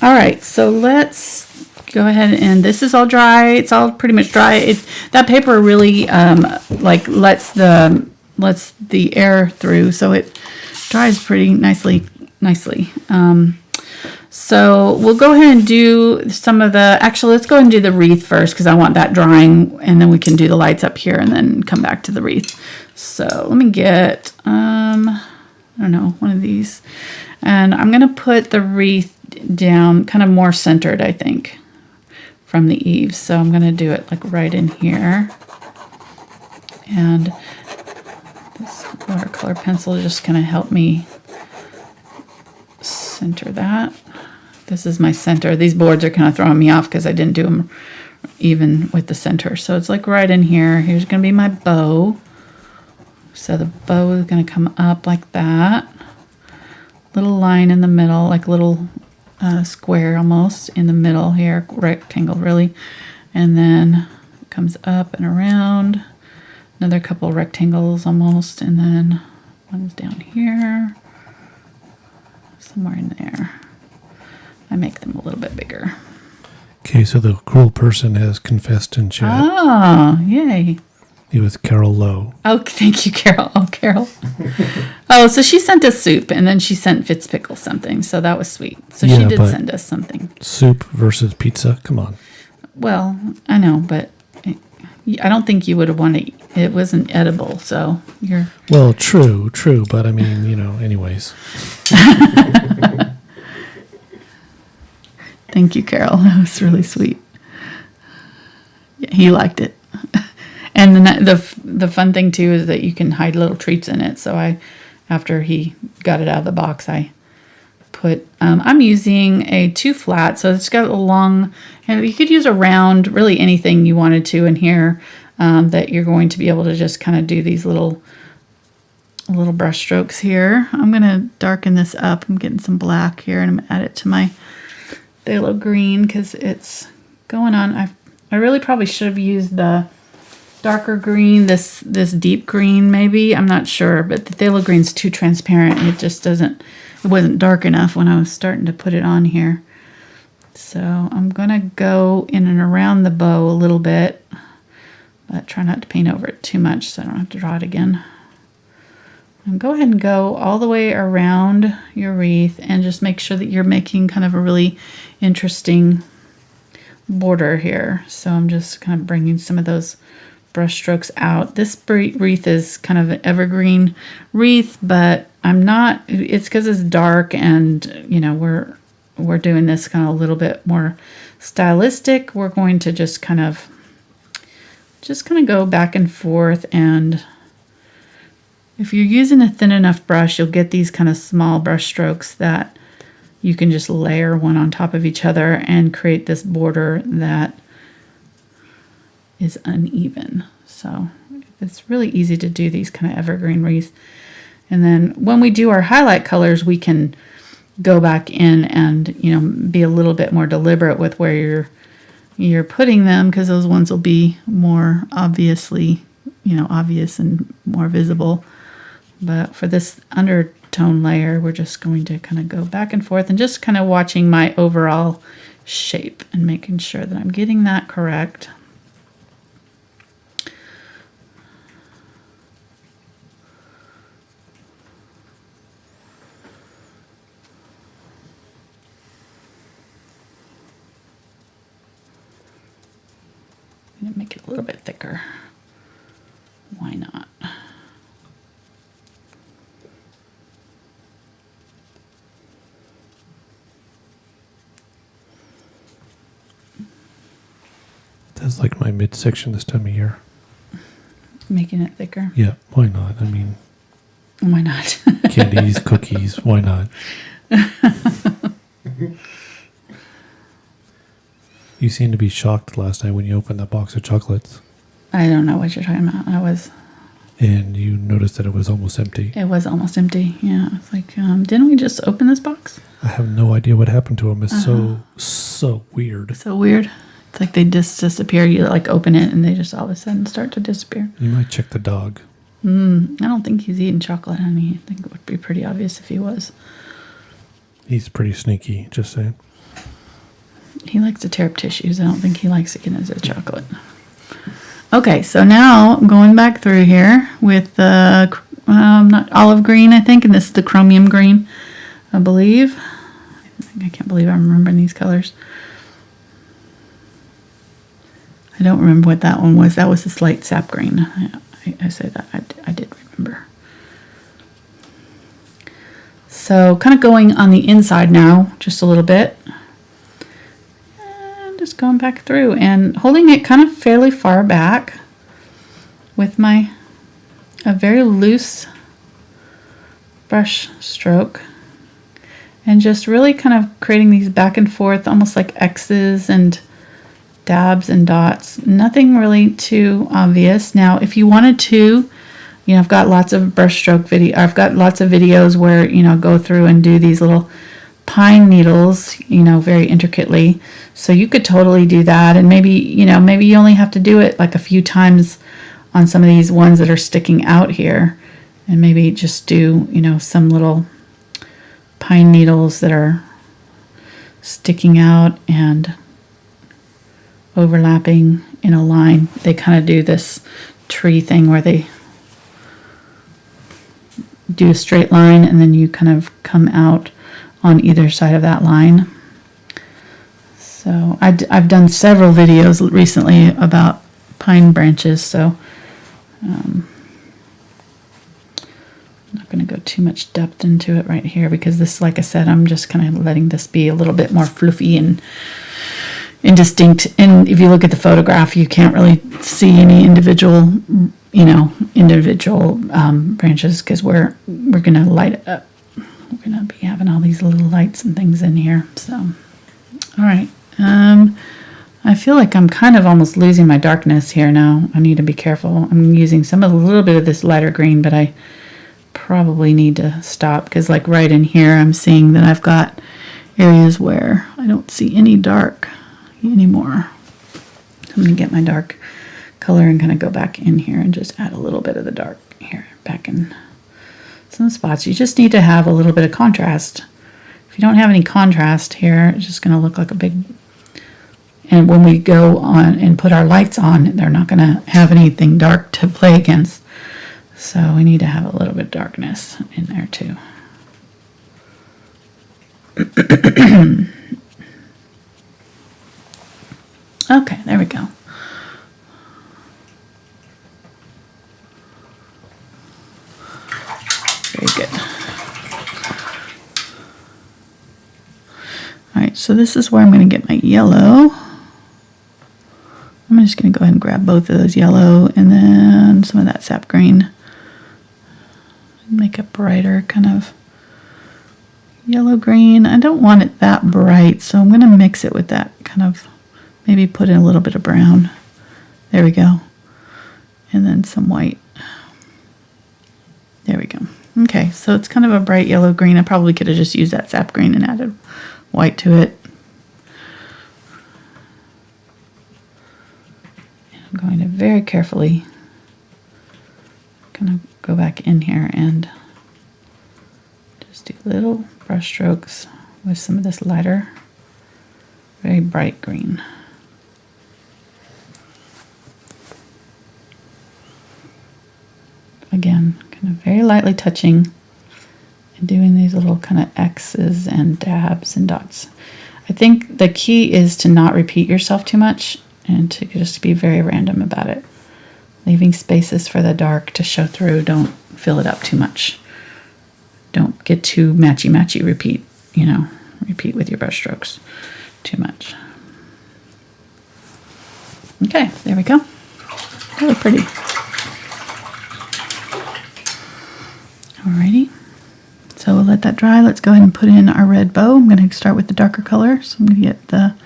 All right, so let's go ahead, and this is all dry. It's all pretty much dry. That paper really lets the air through, so it dries pretty nicely. So we'll go ahead and do some of the. Actually, let's go ahead and do the wreath first because I want that drying, and then we can do the lights up here, and then come back to the wreath. So let me get I don't know, one of these. And I'm going to put the wreath down kind of more centered, I think, from the eaves. So I'm going to do it like right in here. And this watercolor pencil is just going to help me center that. This is my center. These boards are kind of throwing me off because I didn't do them even with the center. So it's like right in here. Here's going to be my bow. So the bow is going to come up like that. Little line in the middle, like a little square almost in the middle here, rectangle really. And then it comes up and around. Another couple rectangles almost. And then one's down here. Somewhere in there. I make them a little bit bigger. Okay, so the cruel person has confessed in chat. Oh, yay. It was Carol Lowe. Oh, thank you, Carol. Oh, Carol. Oh, so she sent us soup, and then she sent Fitzpickle something, so that was sweet. So she did send us something. Soup versus pizza? Come on. Well, I know, but I don't think you would have wanted it. It wasn't edible, so you're... Well, true, but I mean, anyways. Thank you, Carol. That was really sweet. Yeah, he liked it. And then the fun thing too is that you can hide little treats in it. So after he got it out of the box, I put. I'm using a 2 flat, so it's got a long. And you could use a round, really anything you wanted to in here. That you're going to be able to just kind of do these little brush strokes here. I'm gonna darken this up. I'm getting some black here, and I'm gonna add it to my Phthalo Green because it's going on. I really probably should have used the darker green, this deep green maybe. I'm not sure, but the Phthalo Green's too transparent. It just doesn't, it wasn't dark enough when I was starting to put it on here. So I'm going to go in and around the bow a little bit, but try not to paint over it too much so I don't have to draw it again. And go ahead and go all the way around your wreath and just make sure that you're making kind of a really interesting border here. So I'm just kind of bringing some of those brush strokes out. This wreath is kind of an evergreen wreath, but I'm not, it's because it's dark and, we're doing this kind of a little bit more stylistic. We're going to just kind of go back and forth, and if you're using a thin enough brush, you'll get these kind of small brush strokes that you can just layer one on top of each other and create this border that is uneven. So it's really easy to do these kind of evergreen wreaths. And then when we do our highlight colors, we can go back in and, you know, be a little bit more deliberate with where you're putting them, because those ones will be more obviously, you know, obvious and more visible. But for this undertone layer, we're just going to kind of go back and forth and just kind of watching my overall shape and making sure that I'm getting that correct. I'm going to make it a little bit thicker. Why not? That's like my midsection this time of year. Making it thicker? Yeah, why not? I mean, why not? candies, cookies, why not? You seemed to be shocked last night when you opened that box of chocolates. I don't know what you're talking about. And you noticed that it was almost empty. It was almost empty, yeah. It's like, didn't we just open this box? I have no idea what happened to them. It's so weird. So weird. It's like they just disappear. You like open it and they just all of a sudden start to disappear. You might check the dog. I don't think he's eating chocolate, honey. I think it would be pretty obvious if he was. He's pretty sneaky, just saying. He likes to tear up tissues. I don't think he likes to get into chocolate. Okay, so now I'm going back through here with the not olive green, I think, and this is the chromium green, I believe. I can't believe I'm remembering these colors. I don't remember what that one was. That was this light sap green. I say that. I did remember. So kind of going on the inside now, just a little bit. And just going back through and holding it kind of fairly far back with a very loose brush stroke. And just really kind of creating these back and forth, almost like X's and dabs and dots. Nothing really too obvious. Now, if you wanted to, you know, I've got lots of brushstroke video. I've got lots of videos where, you know, go through and do these little pine needles, you know, very intricately. So you could totally do that. And maybe, you know, maybe you only have to do it like a few times on some of these ones that are sticking out here. And maybe just do, you know, some little pine needles that are sticking out and overlapping in a line. They kind of do this tree thing where they do a straight line and then you kind of come out on either side of that line. So I've done several videos recently about pine branches, so I'm not going to go too much depth into it right here because this, like I said, I'm just kind of letting this be a little bit more fluffy and indistinct. And if you look at the photograph, you can't really see any individual branches because we're going to light it up. We're going to be having all these little lights and things in here. So, all right. I feel like I'm kind of almost losing my darkness here now. I need to be careful. I'm using a little bit of this lighter green, but I probably need to stop because like right in here, I'm seeing that I've got areas where I don't see any dark anymore. So I'm going to get my dark color and kind of go back in here and just add a little bit of the dark here back in some spots. You just need to have a little bit of contrast. If you don't have any contrast here, it's just going to look like a big... And when we go on and put our lights on, they're not going to have anything dark to play against. So we need to have a little bit of darkness in there too. Okay, there we go. Very good. All right, so this is where I'm going to get my yellow. I'm just going to go ahead and grab both of those yellow and then some of that sap green. Make a brighter kind of yellow green. I don't want it that bright, so I'm going to mix it with that kind of, maybe put in a little bit of brown There we go. And then some white. There we go. Okay, so it's kind of a bright yellow-green. I probably could have just used that sap green and added white to it. And I'm going to very carefully kind of go back in here and just do little brush strokes with some of this lighter, very bright green. Again, kind of very lightly touching and doing these little kind of X's and dabs and dots. I think the key is to not repeat yourself too much and to just be very random about it. Leaving spaces for the dark to show through. Don't fill it up too much. Don't get too matchy-matchy. Repeat with your brush strokes too much. Okay, there we go. Really pretty. Alrighty, so we'll let that dry. Let's go ahead and put in our red bow. I'm going to start with the darker color, so I'm going to get the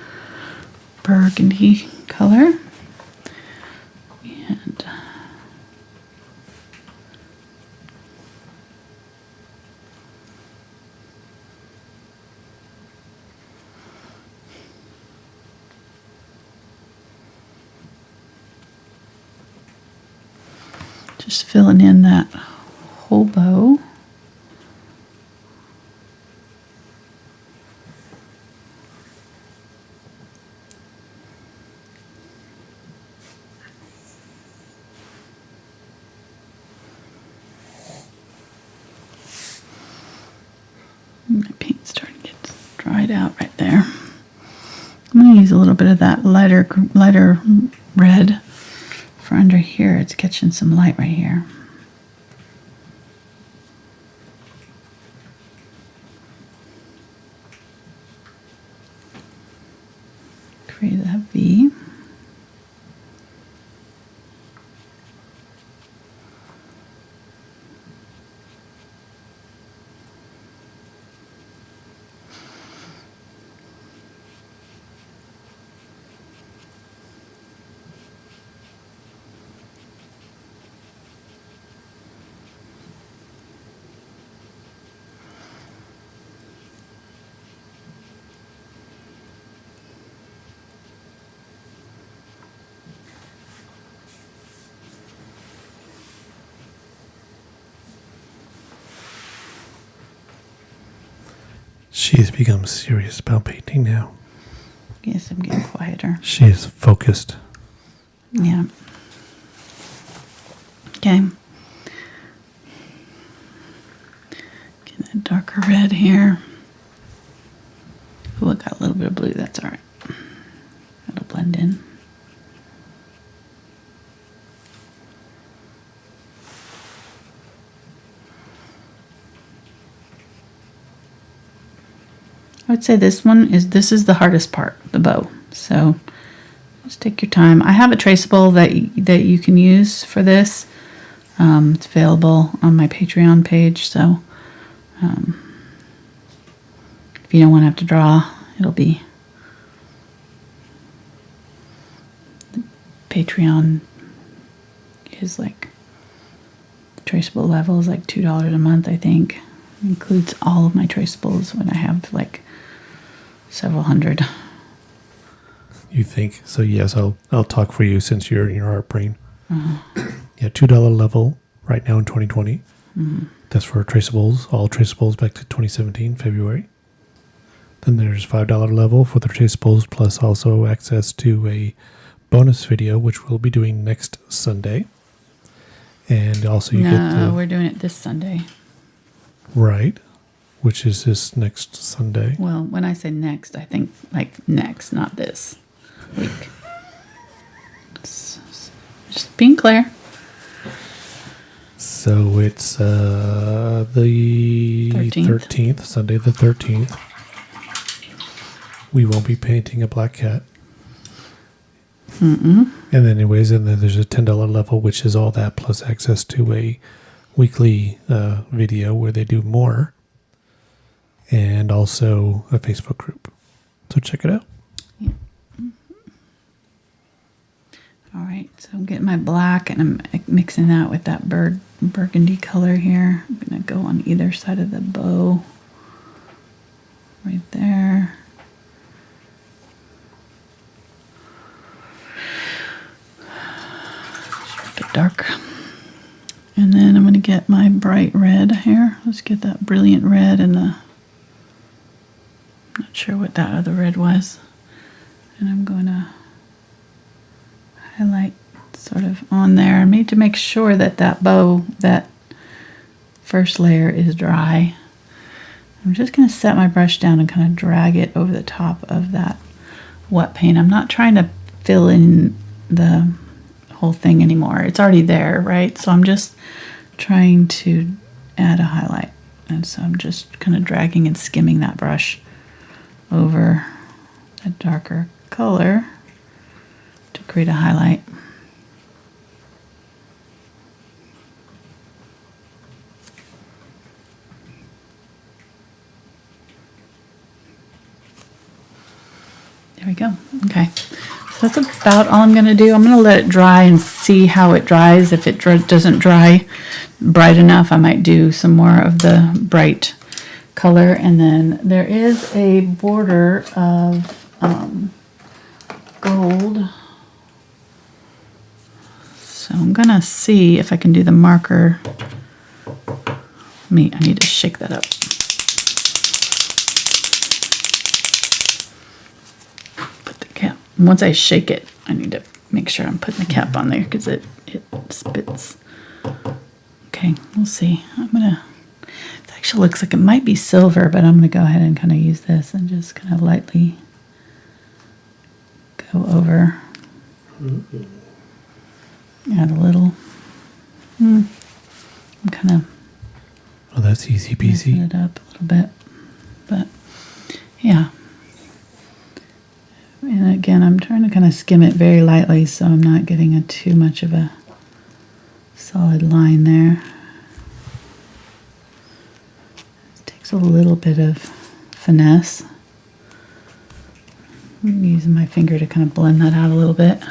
burgundy color. And just filling in that whole bow. My paint's starting to get dried out right there. I'm going to use a little bit of that lighter red for under here. It's catching some light right here. Create that V. She's become serious about painting now. Yes, I'm getting quieter. She is focused. Yeah. Okay. Get a darker red here. Oh, I got a little bit of blue. That's all right. It'll blend in. I would say this is the hardest part, the bow. So just take your time. I have a traceable that you can use for this. It's available on my Patreon page. So if you don't want to have to draw, it'll be the Patreon is like the traceable level is like $2 a month, I think. It includes all of my traceables when I have like several hundred. You think? So yes, I'll talk for you since you're in your art brain. Uh-huh. Yeah, $2 level right now in 2020. Mm-hmm. That's for traceables, all traceables back to 2017, February. Then there's $5 level for the traceables, plus also access to a bonus video, which we'll be doing next Sunday. And also you get the... we're doing it this Sunday. Right. Which is this next Sunday. Well, when I say next, I think like next, not this week. Just being clear. So it's the 13th, Sunday the 13th. We won't be painting a black cat. Mm-mm. And then anyways, and then there's a $10 level, which is all that plus access to a weekly video where they do more. And also a Facebook group. So check it out. Yeah. Mm-hmm. All right, so I'm getting my black and I'm mixing that with that burgundy color here. I'm gonna go on either side of the bow, right there. Make it dark. And then I'm gonna get my bright red here. Let's get that brilliant red and the, not sure what that other red was. And I'm gonna highlight sort of on there. I need to make sure that that bow, that first layer is dry. I'm just going to set my brush down and kind of drag it over the top of that wet paint. I'm not trying to fill in the whole thing anymore. It's already there, right? So I'm just trying to add a highlight. And so I'm just kind of dragging and skimming that brush over a darker color to create a highlight. There we go. Okay. So that's about all I'm going to do. I'm going to let it dry and see how it dries. If it doesn't dry bright enough, I might do some more of the bright color. And then there is a border of gold. So I'm going to see if I can do the marker. I need to shake that up. Once I shake it, I need to make sure I'm putting the cap on there because it spits. Okay, we'll see. It actually looks like it might be silver, but I'm going to go ahead and kind of use this and just kind of lightly go over. Add a little. I'm kind of. Oh, that's easy peasy. Messing it up a little bit, but yeah. And again, I'm trying to kind of skim it very lightly so I'm not getting too much of a solid line there. It takes a little bit of finesse. I'm using my finger to kind of blend that out a little bit.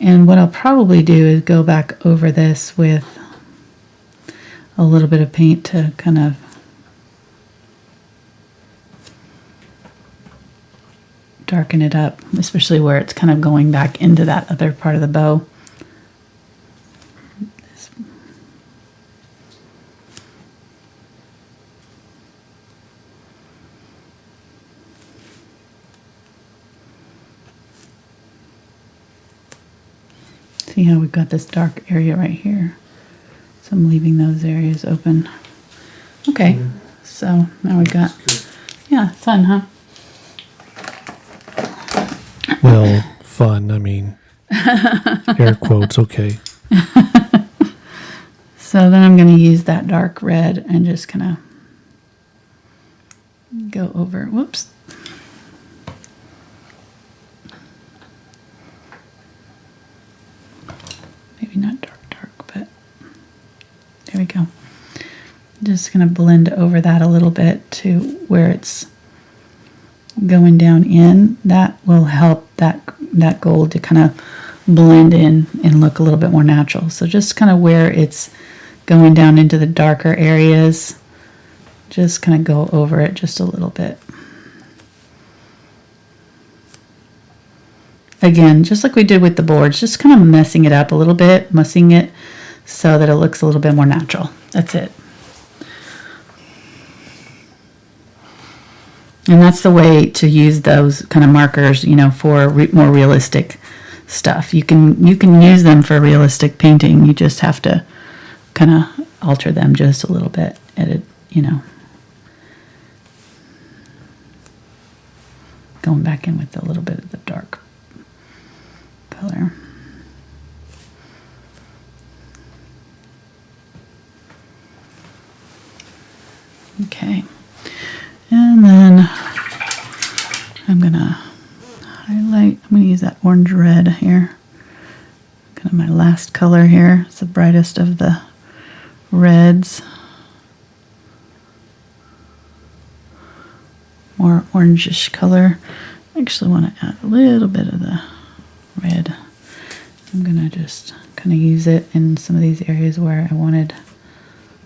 And what I'll probably do is go back over this with a little bit of paint to kind of darken it up, especially where it's kind of going back into that other part of the bow. See how we've got this dark area right here? So I'm leaving those areas open. Okay, so now we've got, yeah, fun, huh? Well, fun, I mean, air quotes, okay. So then I'm going to use that dark red and just kind of go over, whoops. Maybe not dark, but there we go. Just going to blend over that a little bit to where it's going down in. That will help that gold to kind of blend in and look a little bit more natural. So just kind of where it's going down into the darker areas, just kind of go over it just a little bit. Again, just like we did with the boards, just kind of messing it up a little bit, mussing it so that it looks a little bit more natural. That's it. And that's the way to use those kind of markers, you know, for more realistic stuff. You can use them for realistic painting. You just have to kind of alter them just a little bit. Edit, you know. Going back in with a little bit of the dark color. Okay. And then I'm going to highlight, I'm going to use that orange red here. Kind of my last color here. It's the brightest of the reds. More orangish color. I actually want to add a little bit of the red I'm gonna just kind of use it in some of these areas where I wanted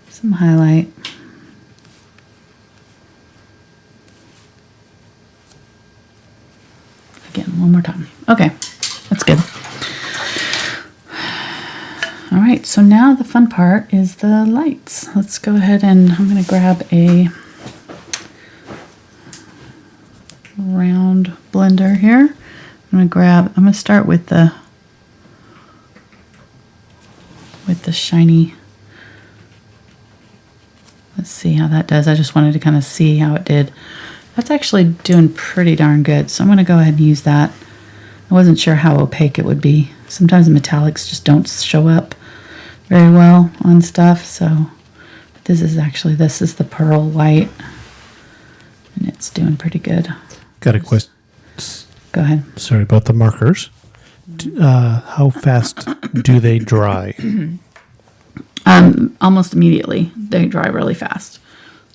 some highlight. Again, one more time. Okay, that's good. All right, so now the fun part is the lights. Let's go ahead and I'm going to grab a round blender here. I'm going to start with the shiny. Let's see how that does. I just wanted to kind of see how it did. That's actually doing pretty darn good, so I'm going to go ahead and use that. I wasn't sure how opaque it would be. Sometimes the metallics just don't show up very well on stuff, so this is the pearl white, and it's doing pretty good. Got a question. Go ahead. Sorry about the markers. How fast do they dry? Almost immediately. They dry really fast.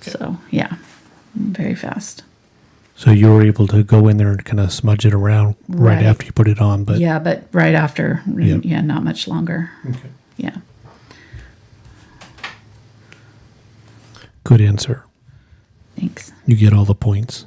Okay. So yeah, very fast. So you were able to go in there and kind of smudge it around right after you put it on, but yeah, but right after, Yep. yeah, not much longer. Okay. Yeah. Good answer. Thanks. You get all the points.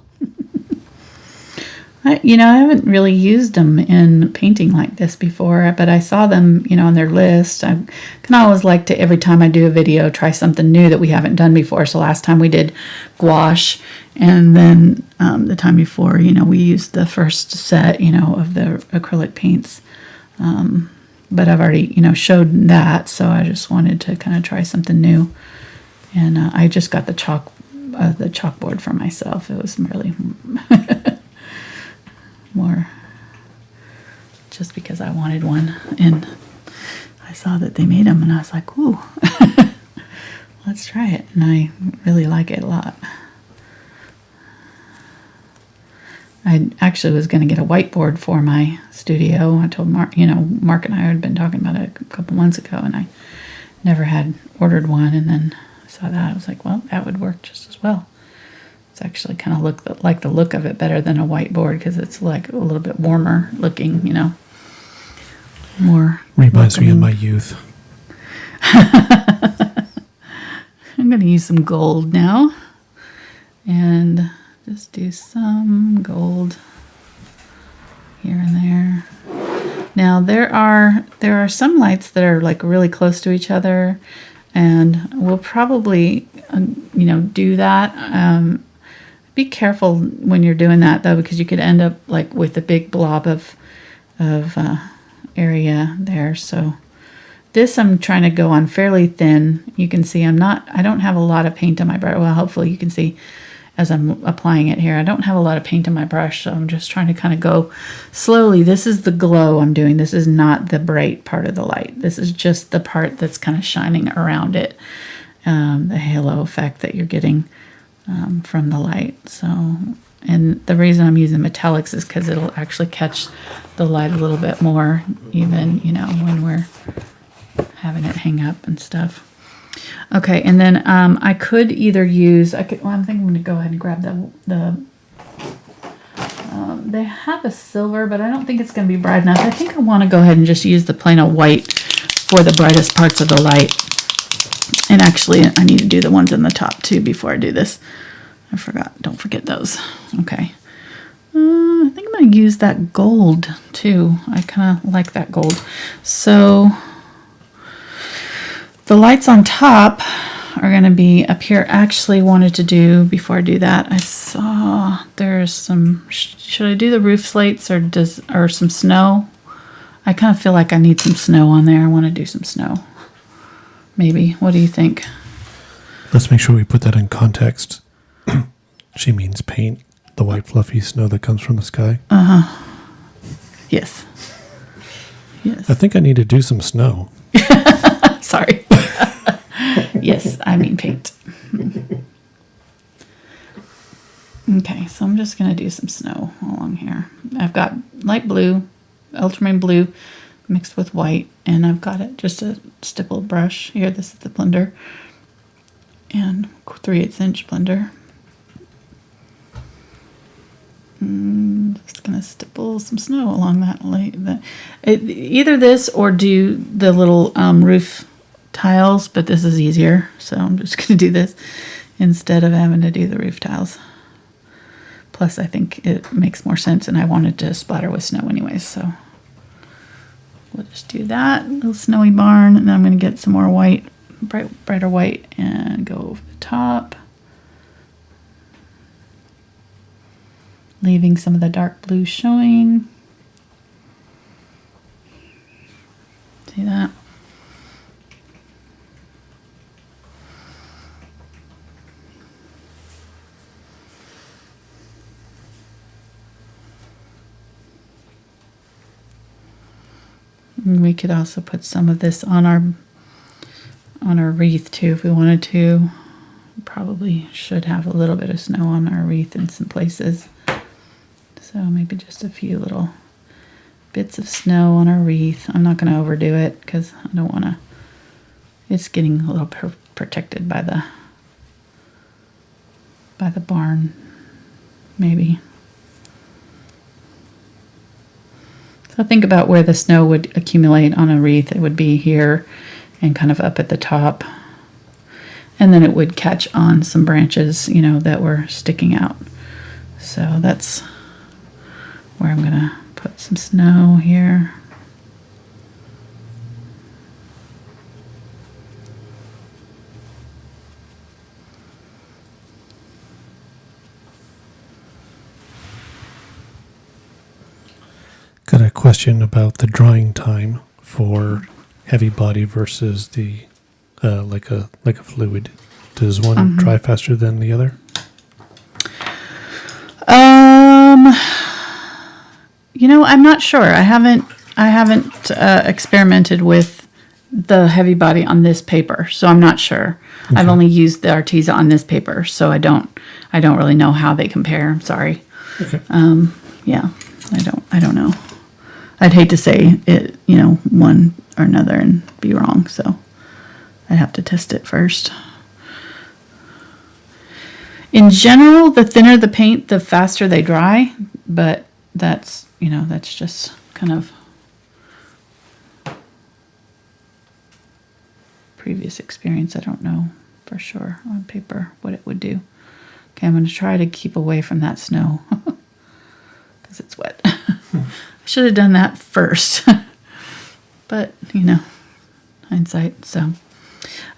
I haven't really used them in painting like this before, but I saw them, on their list. I can always like to, every time I do a video, try something new that we haven't done before. So last time we did gouache, and then the time before, we used the first set, of the acrylic paints. But I've already, showed that, so I just wanted to kind of try something new. And I just got the chalkboard for myself. It was really more just because I wanted one, and I saw that they made them, and I was like, ooh, let's try it. And I really like it a lot. I actually was going to get a whiteboard for my studio. I told Mark, Mark and I had been talking about it a couple months ago, and I never had ordered one, and then I saw that. I was like, well, that would work just as well. It's actually kind of like the look of it better than a whiteboard, because it's like a little bit warmer looking, more. Reminds me of my youth. I'm going to use some gold now, and just do some gold here and there. Now there are some lights that are like really close to each other, and we'll probably do that. Be careful when you're doing that, though, because you could end up like with a big blob of area there. So this I'm trying to go on fairly thin. You can see I don't have a lot of paint on my brush. Well, hopefully you can see as I'm applying it here. I don't have a lot of paint on my brush, so I'm just trying to kind of go slowly. This is the glow I'm doing. This is not the bright part of the light. This is just the part that's kind of shining around it, the halo effect that you're getting from the light. So, and the reason I'm using metallics is because it'll actually catch the light a little bit more, even when we're having it hang up and stuff. Okay, and then I could either use. I think I'm going to go ahead and grab the. They have a silver, but I don't think it's going to be bright enough. I think I want to go ahead and just use the plain old white for the brightest parts of the light. And actually, I need to do the ones in the top too before I do this. I forgot. Don't forget those. Okay. I think I'm going to use that gold too. I kind of like that gold. So the lights on top are going to be up here. Actually wanted to do, before I do that, I saw there's some, should I do the roof slates or some snow? I kind of feel like I need some snow on there. I want to do some snow. Maybe. What do you think? Let's make sure we put that in context. She means paint, the white fluffy snow that comes from the sky. Uh-huh. Yes. Yes. I think I need to do some snow. Sorry. Yes, I mean paint. Okay, so I'm just going to do some snow along here. I've got light blue, ultramarine blue mixed with white, and I've got it just a stippled brush. Here, this is the blender, and 3/8 inch blender. I'm just going to stipple some snow along that. Either this or do the little roof tiles, but this is easier. So I'm just going to do this instead of having to do the roof tiles. Plus, I think it makes more sense, and I wanted to splatter with snow anyways, so we'll just do that. Little snowy barn, and then I'm going to get some more white, brighter white, and go over the top. Leaving some of the dark blue showing. See that? And we could also put some of this on our wreath too if we wanted to. Probably should have a little bit of snow on our wreath in some places. So maybe just a few little bits of snow on our wreath. I'm not going to overdo it because I don't want to. It's getting a little protected by the barn, maybe. So think about where the snow would accumulate on a wreath. It would be here and kind of up at the top. And then it would catch on some branches, you know, that were sticking out. So that's where I'm going to put some snow here. Got a question about the drying time for heavy body versus the like a fluid. Does one dry faster than the other? You know, I'm not sure. I haven't experimented with the heavy body on this paper, so I'm not sure. Okay. I've only used the Arteza on this paper, so I don't really know how they compare. I'm sorry. Okay. Yeah, I don't know. I'd hate to say it, you know, one or another and be wrong, so I'd have to test it first. In general, the thinner the paint, the faster they dry, but that's just kind of previous experience. I don't know for sure on paper what it would do. Okay, I'm going to try to keep away from that snow because it's wet. I should have done that first, but you know, hindsight. So,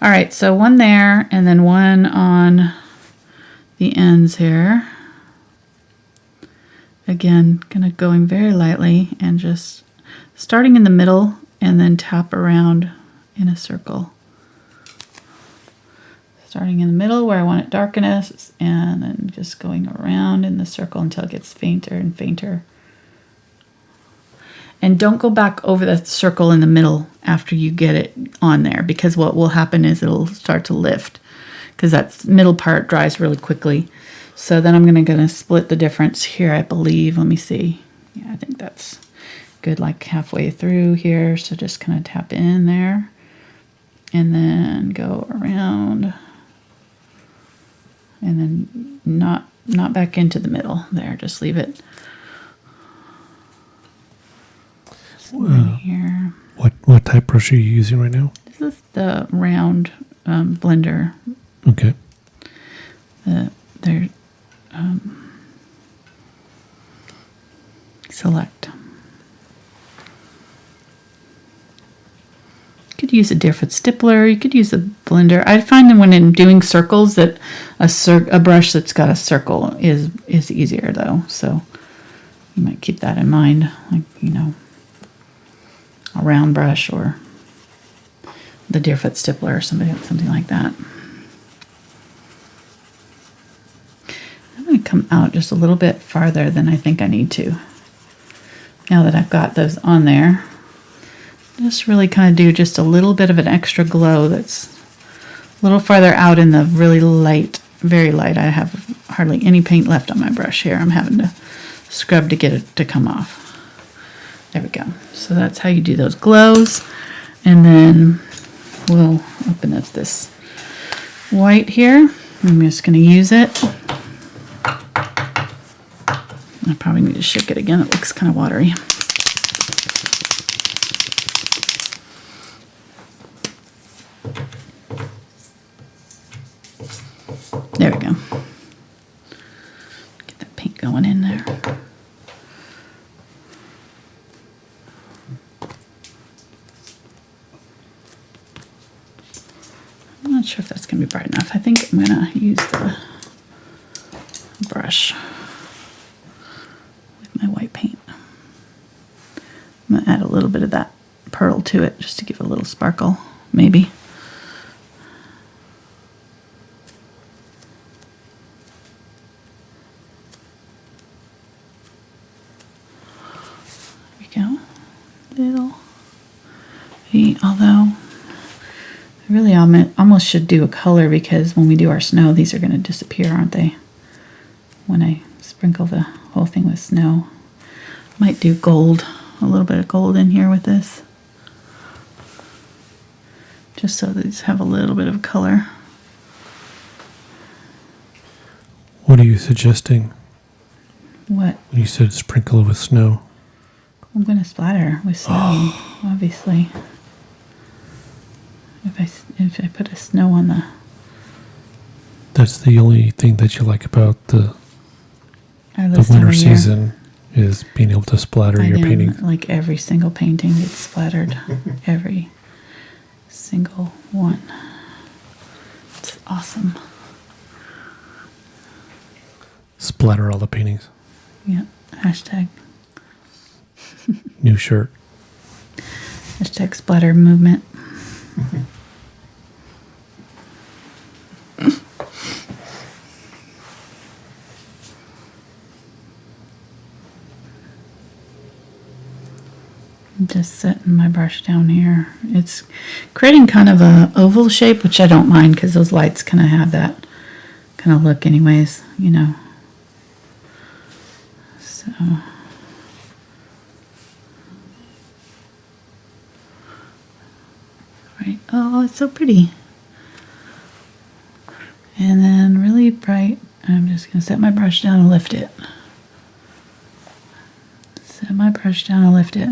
all right, so one there and then one on the ends here. Again, going very lightly and just starting in the middle and then tap around in a circle. Starting in the middle where I want it darkest and then just going around in the circle until it gets fainter and fainter. And don't go back over the circle in the middle after you get it on there, because what will happen is it'll start to lift because that middle part dries really quickly. So then I'm going to split the difference here, I believe. Let me see. Yeah, I think that's good, like halfway through here. So just kind of tap in there and then go around and then not back into the middle there. Just leave it. Here. What type brush are you using right now? This is the round blender. Okay. They're select. You could use a Deerfoot Stippler. You could use a blender. I find that when I'm doing circles that a brush that's got a circle is easier though. So you might keep that in mind, like, you know, a round brush or the Deerfoot Stippler or something like that. I'm going to come out just a little bit farther than I think I need to. Now that I've got those on there, just really kind of do just a little bit of an extra glow that's a little farther out in the really light, very light. I have hardly any paint left on my brush here. I'm having to scrub to get it to come off. There we go. So that's how you do those glows. And then we'll open up this white here. I'm just going to use it. I probably need to shake it again. It looks kind of watery. There we go. Get that paint going in there. I'm not sure if that's going to be bright enough. I think I'm going to use the brush with my white paint. I'm going to add a little bit of that pearl to it just to give it a little sparkle, maybe. There we go. Although I really almost should do a color, because when we do our snow, these are going to disappear, aren't they? When I sprinkle the whole thing with snow. Might do gold, a little bit of gold in here with this. Just so these have a little bit of color. What are you suggesting? What? When you said sprinkle with snow. I'm going to splatter with snow, obviously. If I put a snow on the... That's the only thing that you like about the winter season, is being able to splatter your painting. Like every single painting gets splattered. Every single one. It's awesome. Splatter all the paintings. Yeah. Hashtag. New shirt. Hashtag splatter movement. I'm just setting my brush down here. It's creating kind of a oval shape, which I don't mind because those lights kind of have that kind of look anyways, you know. So... Right. Oh, it's so pretty. And then really bright, I'm just going to set my brush down and lift it. Set my brush down and lift it.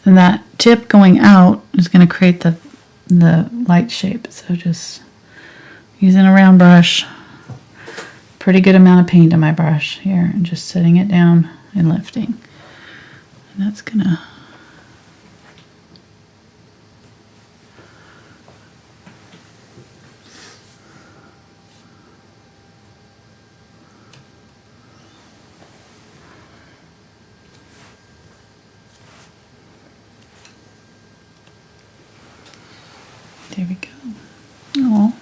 And that tip going out is going to create the light shape. So just using a round brush, pretty good amount of paint on my brush here, and just setting it down and lifting. And that's going to... There we go. Oh,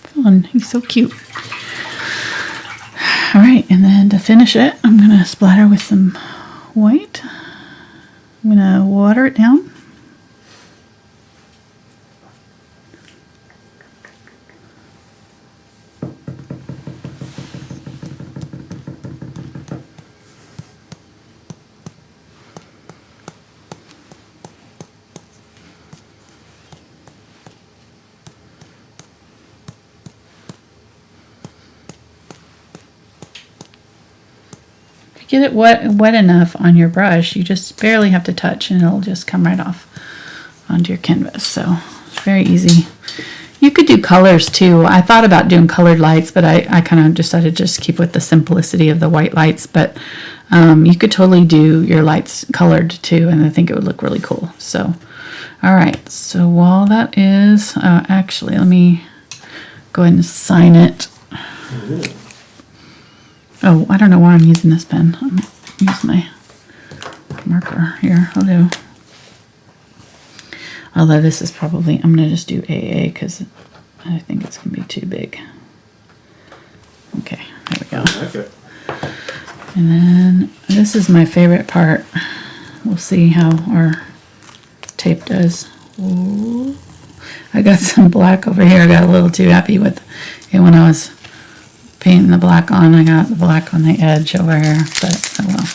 fun. He's so cute. All right, and then to finish it, I'm going to splatter with some white. I'm going to water it down. Get it wet enough on your brush, you just barely have to touch and it'll just come right off onto your canvas. So it's very easy. You could do colors too. I thought about doing colored lights, but I kind of decided to just keep with the simplicity of the white lights. But you could totally do your lights colored too, and I think it would look really cool. So, all right. So while that is, actually, let me go ahead and sign it. Oh, I don't know why I'm using this pen. I'm going to use my marker here. I'll do. Although this is probably, I'm going to just do AA because I think it's going to be too big. Okay, there we go. Okay. And then this is my favorite part. We'll see how our tape does. Ooh. I got some black over here. I got a little too happy with it when I was painting the black on. I got the black on the edge over here, but oh well.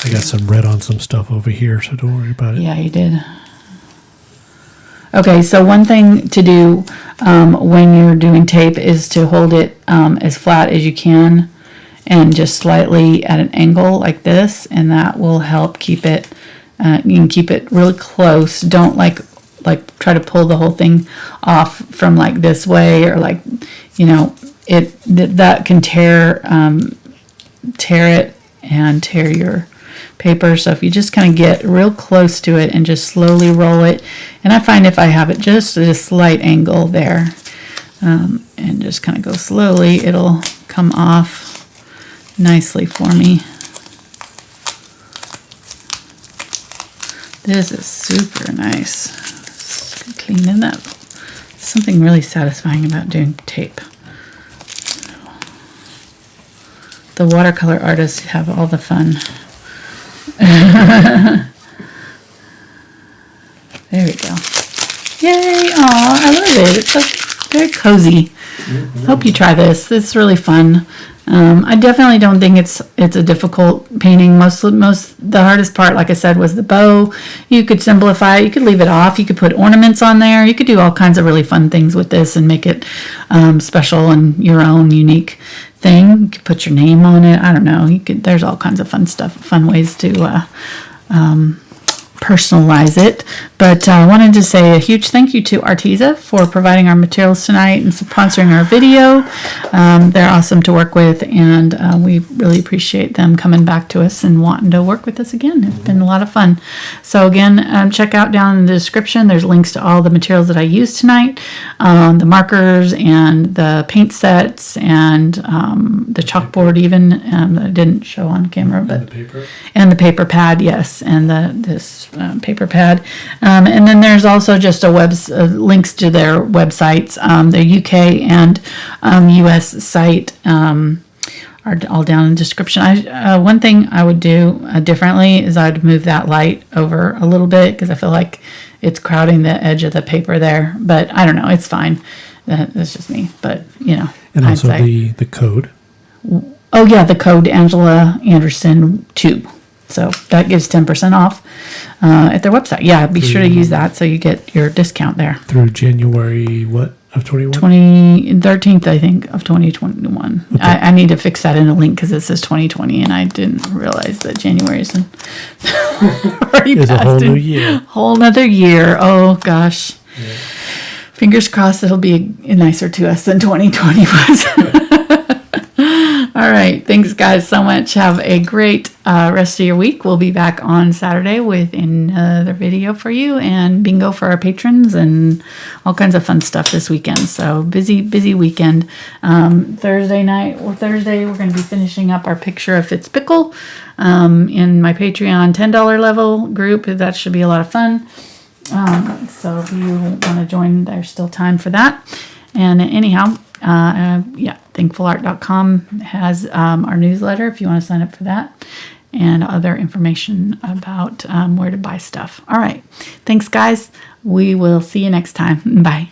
I got some red on some stuff over here, so don't worry about it. Yeah, you did. Okay, so one thing to do when you're doing tape is to hold it as flat as you can and just slightly at an angle like this, and that will help keep it, you can keep it really close. Don't like try to pull the whole thing off from like this way, or like, you know, that can tear it and tear your paper. So if you just kind of get real close to it and just slowly roll it, and I find if I have it just at a slight angle there, and just kind of go slowly, it'll come off nicely for me. This is super nice. Just cleaning up. Something really satisfying about doing tape. The watercolor artists have all the fun. There we go. Yay! Aw, I love it. It's so very cozy. Hope you try this. It's really fun. I definitely don't think it's a difficult painting. The hardest part, like I said, was the bow. You could simplify it. You could leave it off. You could put ornaments on there. You could do all kinds of really fun things with this and make it special and your own unique thing. You could put your name on it. I don't know. There's all kinds of fun stuff, fun ways to personalize it. But I wanted to say a huge thank you to Arteza for providing our materials tonight and sponsoring our video. They're awesome to work with, and we really appreciate them coming back to us and wanting to work with us again. It's been a lot of fun. So again, check out down in the description. There's links to all the materials that I used tonight, the markers and the paint sets and the chalkboard even that I didn't show on camera, but and the paper pad, yes, and this paper pad. And then there's also just links to their websites. The UK and US site are all down in the description. One thing I would do differently is I'd move that light over a little bit because I feel like it's crowding the edge of the paper there. But I don't know. It's fine. That's just me. But, you know. And also the code. Oh, yeah. The code Angela Anderson 2. So that gives 10% off at their website. Yeah, be sure to use that so you get your discount there. Through January, what, of 21? 13th, I think, of 2021. Okay. I need to fix that in a link because it says 2020, and I didn't realize that January is already past. It's a whole new year. Whole nother year. Oh, gosh. Yeah. Fingers crossed it'll be nicer to us than 2020 was. All right. Thanks, guys, so much. Have a great rest of your week. We'll be back on Saturday with another video for you and bingo for our patrons and all kinds of fun stuff this weekend. So busy weekend. Thursday, we're going to be finishing up our picture of Fitzpickle in my Patreon $10 level group. That should be a lot of fun. So if you want to join, there's still time for that. And anyhow, thankfulart.com has our newsletter if you want to sign up for that, and other information about where to buy stuff. All right. Thanks, guys. We will see you next time. Bye.